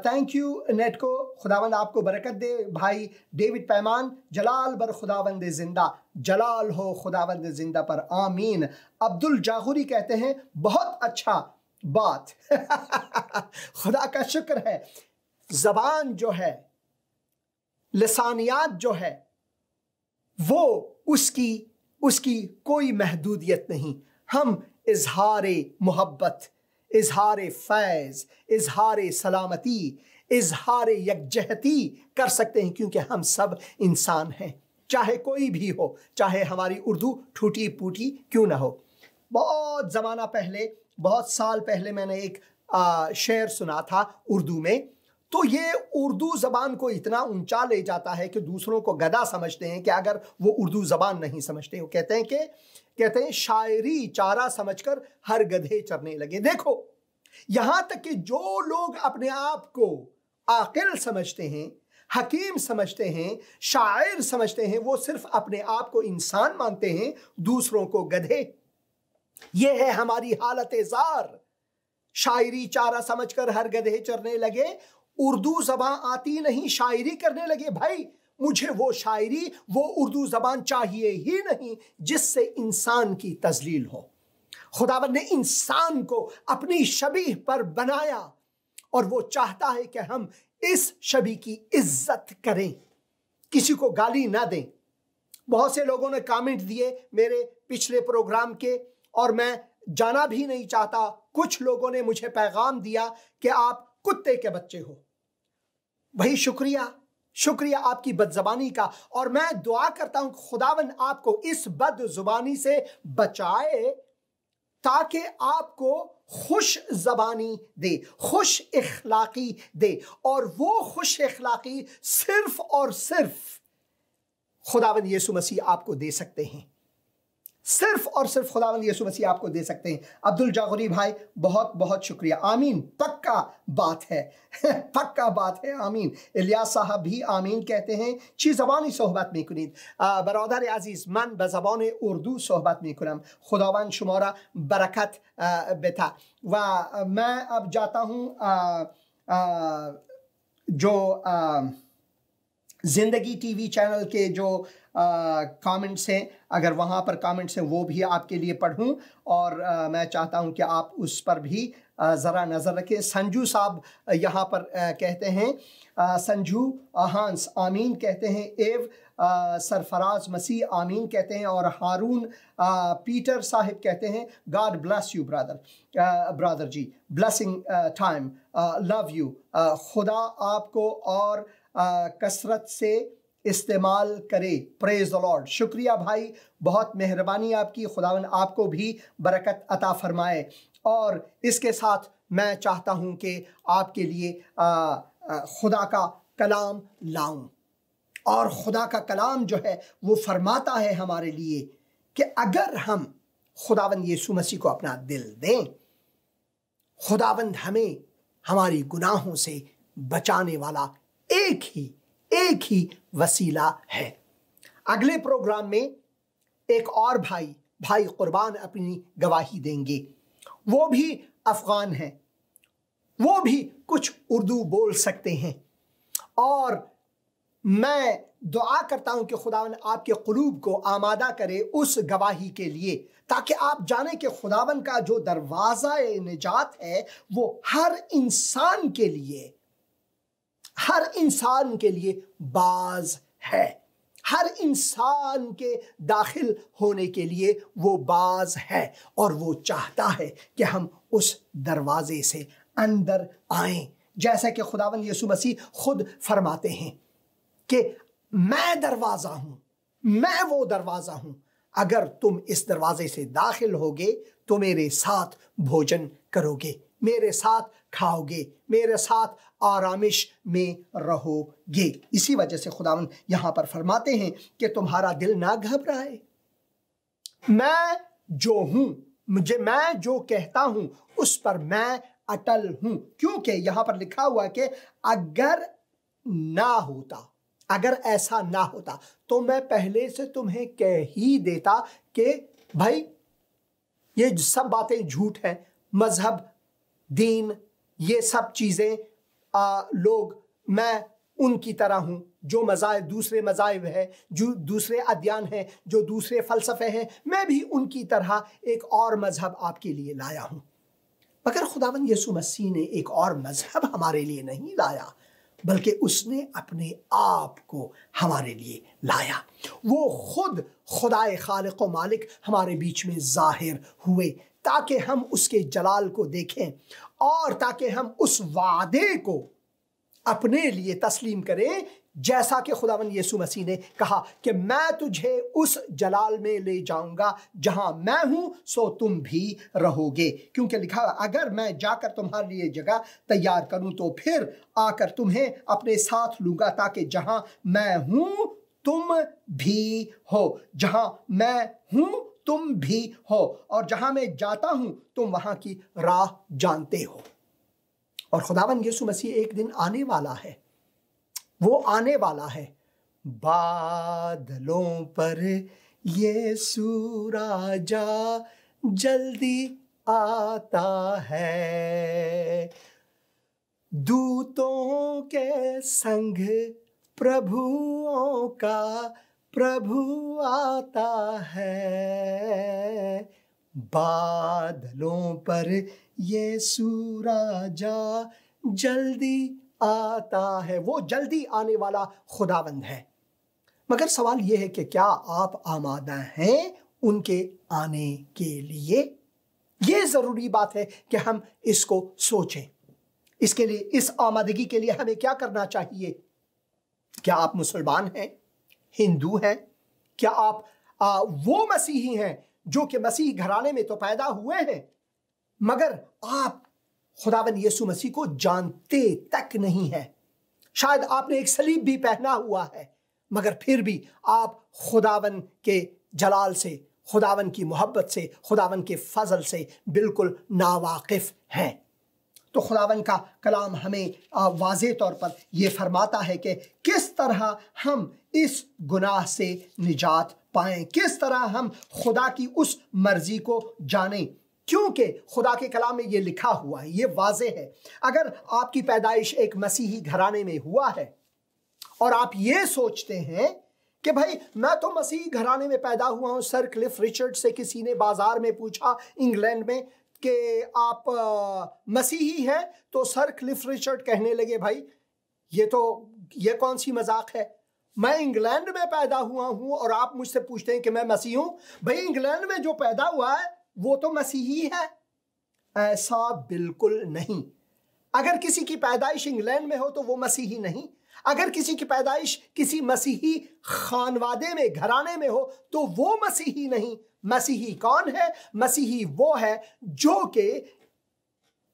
Thank you नेटको, खुदावंद आपको बरकत दे। भाई डेविड पैमान, जलाल बर खुदावंद जिंदा, जलाल हो खुदावंद जिंदा पर आमीन। अब्दुल जाहुरी कहते हैं बहुत अच्छा बात खुदा का शुक्र है। ज़बान जो है, लिसानियात जो है, वो उसकी कोई महदूदियत नहीं। हम इजहार मोहब्बत, इजहार फैज़, इजहार सलामती, इजहार यकजहती कर सकते हैं, क्योंकि हम सब इंसान हैं, चाहे कोई भी हो, चाहे हमारी उर्दू टूटी फूटी क्यों ना हो। बहुत ज़माना पहले, बहुत साल पहले मैंने एक शेर सुना था उर्दू में, तो ये उर्दू ज़बान को इतना ऊंचा ले जाता है कि दूसरों को गधा समझते हैं कि अगर वो उर्दू ज़बान नहीं समझते। वो कहते हैं शायरी चारा समझकर हर गधे चरने लगे। देखो, यहां तक कि जो लोग अपने आप को आकिल समझते हैं, हकीम समझते हैं, शायर समझते हैं, वो सिर्फ अपने आप को इंसान मानते हैं, दूसरों को गधे। ये है हमारी हालत ज़ार। शायरी चारा समझकर हर गधे चरने लगे, उर्दू ज़बान आती नहीं, शायरी करने लगे। भाई, मुझे वो शायरी, वो उर्दू ज़बान चाहिए ही नहीं जिससे इंसान की तज़लील हो। खुदावंद ने इंसान को अपनी शबीह पर बनाया और वो चाहता है कि हम इस शबीह की इज्जत करें, किसी को गाली ना दें। बहुत से लोगों ने कमेंट दिए मेरे पिछले प्रोग्राम के, और मैं जाना भी नहीं चाहता। कुछ लोगों ने मुझे पैगाम दिया कि आप कुत्ते के बच्चे हो। भाई शुक्रिया आपकी बदज़बानी का, और मैं दुआ करता हूं खुदावंद आपको इस बदज़ुबानी से बचाए, ताकि आपको खुश ज़बानी दे, खुश इखलाकी दे। और वो खुश इखलाकी सिर्फ और सिर्फ खुदावंद यीशु मसीह आपको दे सकते हैं, सिर्फ और सिर्फ खुदावंद यीशु मसीह आपको दे सकते हैं। अब्दुल जागुरी भाई, बहुत बहुत शुक्रिया। आमीन, पक्का बात है पक्का बात है, आमीन। इलियास साहब भी आमीन कहते हैं। ची ज़बानी सोहबत में कुनीद बरदर अजीज़, मन बज़बान उर्दू सोहबत में कुनम, खुदावंद शुमारा बरकत बेता। व मैं अब जाता हूँ जो ज़िंदगी टीवी चैनल के जो कमेंट्स हैं, अगर वहाँ पर कमेंट्स हैं वो भी आपके लिए पढ़ूँ, और मैं चाहता हूँ कि आप उस पर भी ज़रा नज़र रखें। संजू साहब यहाँ पर कहते हैं, संजू हांस आमीन कहते हैं। एव सरफराज मसीह आमीन कहते हैं। और हारून पीटर साहिब कहते हैं, God bless you brother ji, blessing time, love you. खुदा आपको और कसरत से इस्तेमाल करे, प्रेज द लॉर्ड। शुक्रिया भाई, बहुत मेहरबानी आपकी, खुदावन आपको भी बरकत अता फरमाए। और इसके साथ मैं चाहता हूँ कि आपके लिए खुदा का कलाम लाऊं, और खुदा का कलाम जो है वो फरमाता है हमारे लिए कि अगर हम खुदावंद यीशु मसीह को अपना दिल दें, खुदावंद हमें हमारी गुनाहों से बचाने वाला एक ही वसीला है। अगले प्रोग्राम में एक और भाई कुर्बान अपनी गवाही देंगे। वो भी अफगान हैं, वो भी कुछ उर्दू बोल सकते हैं, और मैं दुआ करता हूं कि खुदावन आपके क़ुलूब को आमादा करे उस गवाही के लिए, ताकि आप जाने कि खुदावन का जो दरवाज़ा निजात है वो हर इंसान के लिए बाज है, हर इंसान के दाखिल होने के लिए वो बाज है, और वो चाहता है कि हम उस दरवाजे से अंदर आएं। जैसा कि खुदावंद यीशु मसीह खुद फरमाते हैं कि मैं दरवाज़ा हूं, मैं वो दरवाज़ा हूं, अगर तुम इस दरवाजे से दाखिल होगे तो मेरे साथ भोजन करोगे, मेरे साथ खाओगे, मेरे साथ आरामिश में रहोगे। इसी वजह से खुदावंद यहां पर फरमाते हैं कि तुम्हारा दिल ना घबराए, मैं जो हूं, मैं जो कहता हूं उस पर मैं अटल हूं। क्योंकि यहां पर लिखा हुआ कि अगर ना होता, अगर ऐसा ना होता तो मैं पहले से तुम्हें कह ही देता कि भाई ये सब बातें झूठ है, मजहब, दीन, ये सब चीजें लोग, मैं उनकी तरह हूं, जो मज़ाहिब, दूसरे मज़ाहिब है, जो दूसरे अध्ययन हैं, जो दूसरे फलसफे हैं, मैं भी उनकी तरह एक और मजहब आपके लिए लाया हूं। मगर खुदावंद यीशु मसीह ने एक और मजहब हमारे लिए नहीं लाया, बल्कि उसने अपने आप को हमारे लिए लाया। वो खुद खुदाए खालिक व मालिक हमारे बीच में जाहिर हुए ताकि हम उसके जलाल को देखें और ताकि हम उस वादे को अपने लिए तस्लीम करें, जैसा कि खुदावंद यीशु मसीह ने कहा कि मैं तुझे उस जलाल में ले जाऊंगा जहां मैं हूं सो तुम भी रहोगे। क्योंकि लिखा अगर मैं जाकर तुम्हारे लिए जगह तैयार करूं तो फिर आकर तुम्हें अपने साथ लूंगा ताकि जहां मैं हूं तुम भी हो, जहां मैं हूं तुम भी हो, और जहां मैं जाता हूं तुम वहां की राह जानते हो। और खुदावंद यीशु मसीह एक दिन आने वाला है, वो आने वाला है बादलों पर, यीशु राजा जल्दी आता है, दूतों के संग प्रभुओं का प्रभु आता है, बादलों पर यीशु राजा जल्दी आता है। वो जल्दी आने वाला खुदावंद है। मगर सवाल यह है कि क्या आप आमादा हैं उनके आने के लिए? यह जरूरी बात है कि हम इसको सोचें। इसके लिए, इस आमादगी के लिए हमें क्या करना चाहिए? क्या आप मुसलमान हैं, हिंदू हैं? क्या आप वो मसीही हैं जो कि मसीह घराने में तो पैदा हुए हैं मगर आप खुदावंद यीशु मसीह को जानते तक नहीं है? शायद आपने एक सलीब भी पहना हुआ है मगर फिर भी आप खुदावंद के जलाल से, खुदावंद की मोहब्बत से, खुदावंद के फजल से बिल्कुल नावाकिफ हैं। तो खुदावंद का कलाम हमें वाज़े तौर पर यह फरमाता है कि किस तरह हम इस गुनाह से निजात पाएं, किस तरह हम खुदा की उस मर्जी को जानें। क्योंकि खुदा के कलाम में ये लिखा हुआ है, ये वाज़े है। अगर आपकी पैदाइश एक मसीही घराने में हुआ है और आप ये सोचते हैं कि भाई मैं तो मसीही घराने में पैदा हुआ हूं, सर क्लिफ रिचर्ड से किसी ने बाजार में पूछा इंग्लैंड में कि आप मसीही हैं, तो सर क्लिफ रिचर्ड कहने लगे भाई ये कौन सी मजाक है, मैं इंग्लैंड में पैदा हुआ हूं और आप मुझसे पूछते हैं कि मैं मसीही हूं। भाई इंग्लैंड में जो पैदा हुआ है वो तो मसीही है। ऐसा बिल्कुल नहीं। अगर किसी की पैदाइश इंग्लैंड में हो तो वो मसीही नहीं। अगर किसी की पैदाइश किसी मसीही खानवादे में, घराने में हो तो वो मसीही नहीं। मसीही कौन है? मसीही वो है जो कि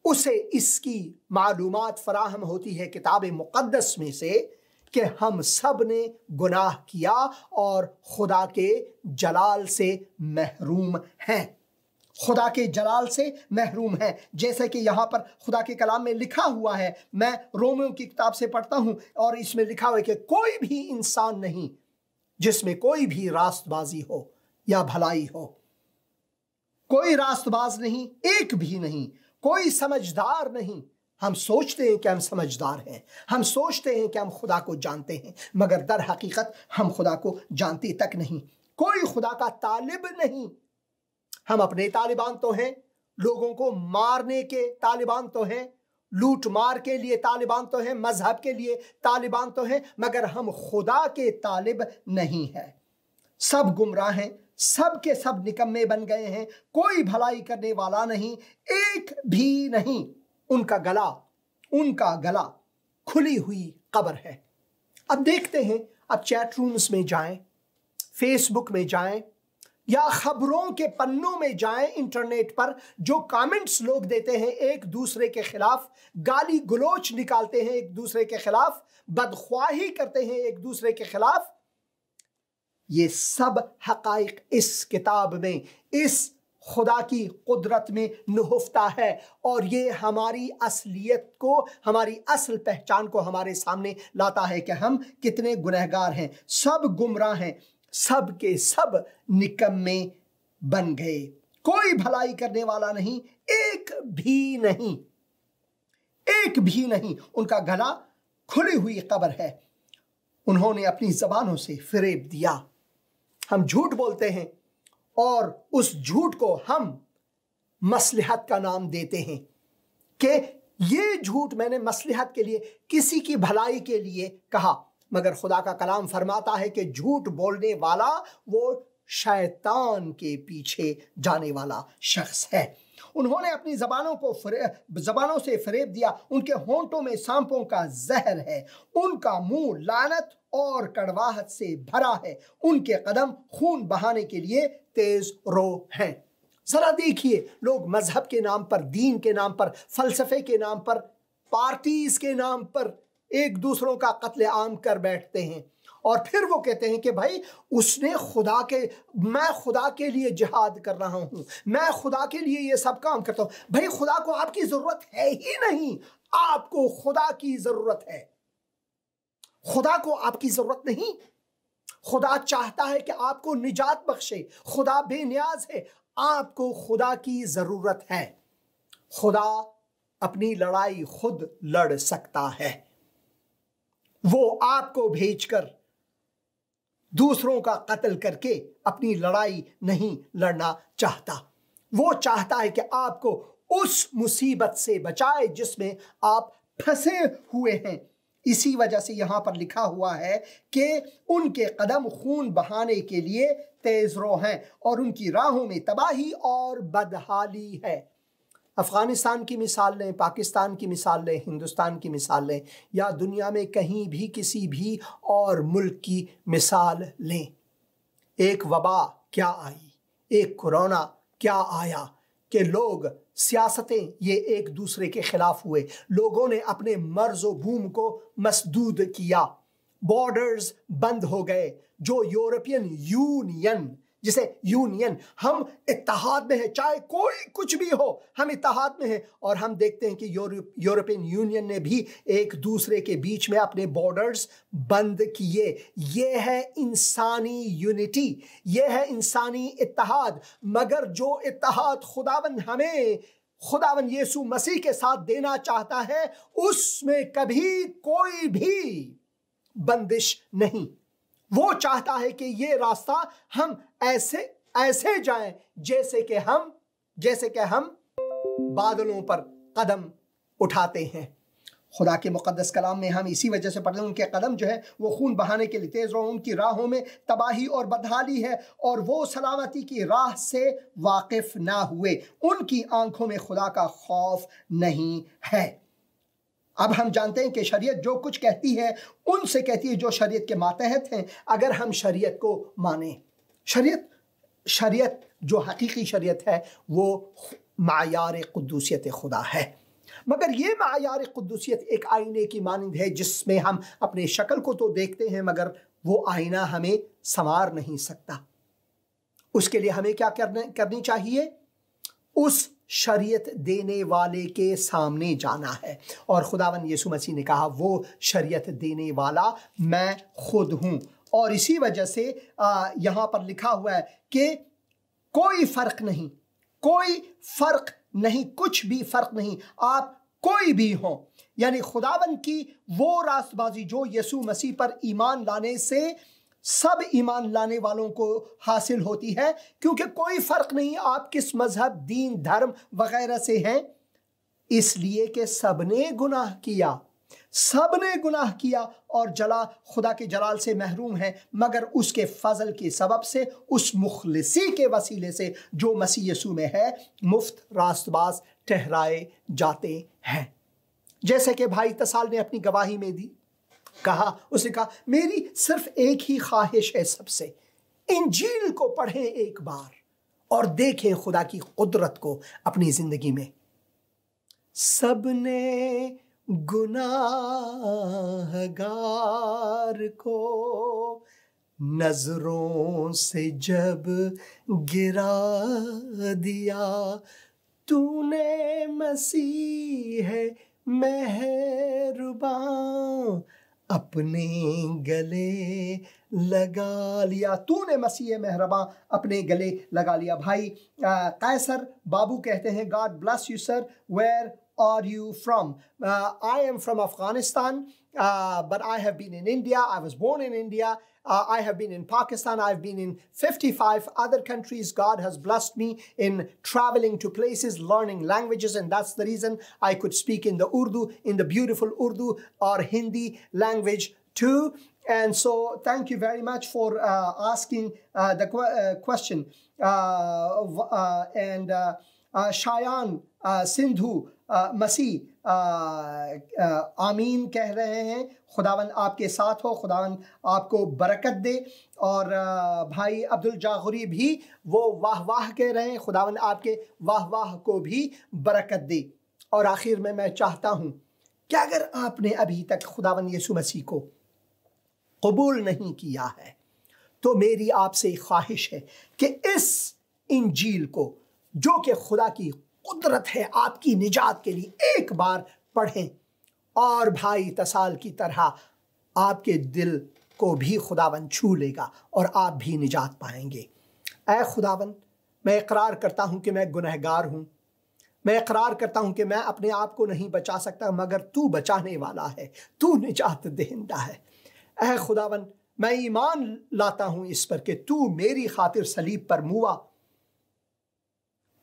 उसे इसकी मालूमात फराहम होती है किताब मुक़द्दस में से कि हम सब ने गुनाह किया और खुदा के जलाल से महरूम हैं, खुदा के जलाल से महरूम है। जैसे कि यहाँ पर खुदा के कलाम में लिखा हुआ है, मैं रोमियों की किताब से पढ़ता हूँ और इसमें लिखा हुआ है कि कोई भी इंसान नहीं जिसमें कोई भी रास्तबाजी हो या भलाई हो, कोई रास्तबाज नहीं, एक भी नहीं, कोई समझदार नहीं। हम सोचते हैं कि हम समझदार हैं, हम सोचते हैं कि हम खुदा को जानते हैं, मगर दर हकीकत हम खुदा को जानते तक नहीं। कोई खुदा का तालिब नहीं। हम अपने तालिबान तो हैं, लोगों को मारने के तालिबान तो हैं, लूट मार के लिए तालिबान तो हैं, मजहब के लिए तालिबान तो हैं, मगर हम खुदा के तालिब नहीं हैं। सब गुमराह हैं, सब के सब निकम्मे बन गए हैं, कोई भलाई करने वाला नहीं, एक भी नहीं। उनका गला खुली हुई कब्र है। अब देखते हैं, अब चैट रूम्स में जाएं, फेसबुक में जाएं, या खबरों के पन्नों में जाएं इंटरनेट पर, जो कमेंट्स लोग देते हैं एक दूसरे के खिलाफ, गाली गलोच निकालते हैं एक दूसरे के खिलाफ, बदख्वाही करते हैं एक दूसरे के खिलाफ, ये सब हकाइक इस किताब में, इस खुदा की कुदरत में नहुफ्ता है। और ये हमारी असलियत को, हमारी असल पहचान को हमारे सामने लाता है कि हम कितने गुनहगार हैं, सब गुमराह हैं, सब के सब निकम्मे बन गए, कोई भलाई करने वाला नहीं, एक भी नहीं, एक भी नहीं। उनका गला खुली हुई कब्र है, उन्होंने अपनी जबानों से फरेब दिया। हम झूठ बोलते हैं और उस झूठ को हम मसलहत का नाम देते हैं कि ये झूठ मैंने मसलहत के लिए, किसी की भलाई के लिए कहा, मगर खुदा का कलाम फरमाता है कि झूठ बोलने वाला वो शैतान के पीछे जाने वाला शख्स है। उन्होंने अपनी जबानों से फरेब दिया, उनके होंठों में सांपों का जहर है, उनका मुंह लानत और कड़वाहट से भरा है, उनके कदम खून बहाने के लिए तेज रो हैं। जरा देखिए, लोग मजहब के नाम पर, दीन के नाम पर, फलसफे के नाम पर, पार्टीज के नाम पर एक दूसरों का कत्ले आम कर बैठते हैं और फिर वो कहते हैं कि भाई उसने मैं खुदा के लिए जिहाद कर रहा हूं, मैं खुदा के लिए ये सब काम करता हूं। भाई खुदा को आपकी जरूरत है ही नहीं, आपको खुदा की जरूरत है। खुदा को आपकी जरूरत नहीं, खुदा चाहता है कि आपको निजात बख्शे, खुदा बेनियाज है, आपको खुदा की जरूरत है। खुदा अपनी लड़ाई खुद लड़ सकता है, वो आपको भेजकर दूसरों का कत्ल करके अपनी लड़ाई नहीं लड़ना चाहता। वो चाहता है कि आपको उस मुसीबत से बचाए जिसमें आप फंसे हुए हैं। इसी वजह से यहां पर लिखा हुआ है कि उनके कदम खून बहाने के लिए तेज रो हैं और उनकी राहों में तबाही और बदहाली है। अफगानिस्तान की मिसाल लें, पाकिस्तान की मिसाल लें, हिंदुस्तान की मिसाल लें, या दुनिया में कहीं भी किसी भी और मुल्क की मिसाल लें, एक वबा क्या आई, एक कोरोना क्या आया कि लोग, सियासतें ये एक दूसरे के खिलाफ हुए, लोगों ने अपने मर्ज व भूम को मसदूद किया, बॉर्डर्स बंद हो गए। जो यूरोपियन यूनियन, जिसे यूनियन, हम इत्तेहाद में है, चाहे कोई कुछ भी हो, हम इत्तेहाद में हैं, और हम देखते हैं कि यूरोपियन यूनियन ने भी एक दूसरे के बीच में अपने बॉर्डर्स बंद किए। ये है इंसानी यूनिटी, ये है इंसानी इत्तेहाद। मगर जो इत्तेहाद खुदावन यीशु मसीह के साथ देना चाहता है, उसमें कभी कोई भी बंदिश नहीं। वो चाहता है कि ये रास्ता हम ऐसे जाएं जैसे कि हम बादलों पर कदम उठाते हैं। खुदा के मुकद्दस कलाम में हम इसी वजह से पढ़ते हैं, उनके कदम जो है वो खून बहाने के लिए तेज रो, उनकी राहों में तबाही और बदहाली है और वो सलामती की राह से वाकिफ ना हुए, उनकी आंखों में खुदा का खौफ नहीं है। अब हम जानते हैं कि शरीयत जो कुछ कहती है उनसे कहती है जो शरीयत के मातहत हैं। अगर हम शरीयत को माने, शरीयत जो हकीकी शरीयत है वो मायार कुद्दूसियत खुदा है। मगर ये मायार कुद्दूसियत एक आईने की मानंद है जिसमें हम अपने शक्ल को तो देखते हैं मगर वो आईना हमें संवार नहीं सकता। उसके लिए हमें क्या करनी चाहिए? उस शरीयत देने वाले के सामने जाना है। और खुदावन यीशु मसीह ने कहा वो शरीयत देने वाला मैं खुद हूं। और इसी वजह से यहां पर लिखा हुआ है कि कोई फर्क नहीं, कुछ भी फर्क नहीं, आप कोई भी हो। यानी खुदावन की वो रास्तबाजी जो यीशु मसीह पर ईमान लाने से सब ईमान लाने वालों को हासिल होती है, क्योंकि कोई फर्क नहीं आप किस मजहब, दीन, धर्म वगैरह से हैं, इसलिए कि सबने गुनाह किया और खुदा के जलाल से महरूम है, मगर उसके फजल के सबब से, उस मुखलिसी के वसीले से जो मसीह यीशु में है, मुफ्त रास्तबाज ठहराए जाते हैं। जैसे कि भाई तसाल ने अपनी गवाही में दी, उसने कहा मेरी सिर्फ एक ही ख्वाहिश है सबसे, इंजील को पढ़ें एक बार और देखें खुदा की कुदरत को अपनी जिंदगी में। सबने गुनाहगार को नजरों से जब गिरा दिया, तूने मसीह मेहरबान अपने गले लगा लिया। तूने मसीह मेहरबान अपने गले लगा लिया। भाई कैसर बाबू कहते हैं, God bless you sir, where are you from? I am from Afghanistan, but I have been in India. I was born in India. I have been in Pakistan. I've been in 55 other countries. God has blessed me in traveling to places, learning languages, and that's the reason I could speak in the Urdu, in the beautiful Urdu or Hindi language too. And so thank you very much for asking the question. Shayan Sindhu मसीह आमीन कह रहे हैं। खुदावन आपके साथ हो, खुदावन आपको बरकत दे। और भाई अब्दुल जागुरी भी वो वाह वाह कह रहे हैं, खुदावन आपके वाह वाह को भी बरकत दे। और आखिर में मैं चाहता हूँ कि अगर आपने अभी तक खुदावन यीशु मसीह को कबूल नहीं किया है, तो मेरी आपसे ख्वाहिश है कि इस इंजील को, जो कि खुदा की कुदरत है आपकी निजात के लिए, एक बार पढ़ें और भाई तसाल की तरह आपके दिल को भी खुदावन छू लेगा और आप भी निजात पाएंगे। ऐ खुदावन, मैं इकरार करता हूं कि मैं गुनहगार हूं। मैं इकरार करता हूं कि मैं अपने आप को नहीं बचा सकता, मगर तू बचाने वाला है, तू निजात देहिंदा है। ऐ खुदावन, मैं ईमान लाता हूं इस पर कि तू मेरी खातिर सलीब पर मुआ,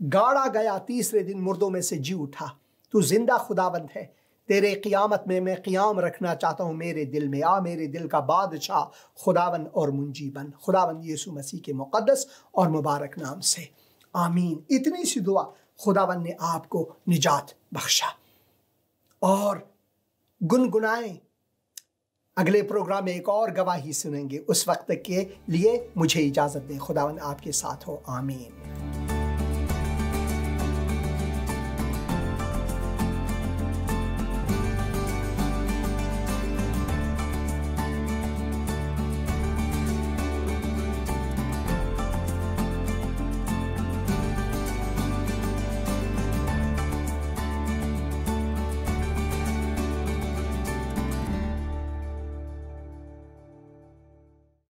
गाड़ा गया, तीसरे दिन मुर्दों में से जी उठा। तू जिंदा खुदावंद है। तेरे क़ियामत में मैं क़ियाम रखना चाहता हूँ मेरे दिल में। आ मेरे दिल का बादशाह, खुदावन और मुंजी बन। खुदावन यीशु मसीह के मुक़द्दस और मुबारक नाम से आमीन। इतनी सी दुआ खुदावन ने आपको निजात बख्शा। और गुनगुनाएं। अगले प्रोग्राम में एक और गवाही सुनेंगे। उस वक्त के लिए मुझे इजाज़त दें। खुदावन आपके साथ हो। आमीन।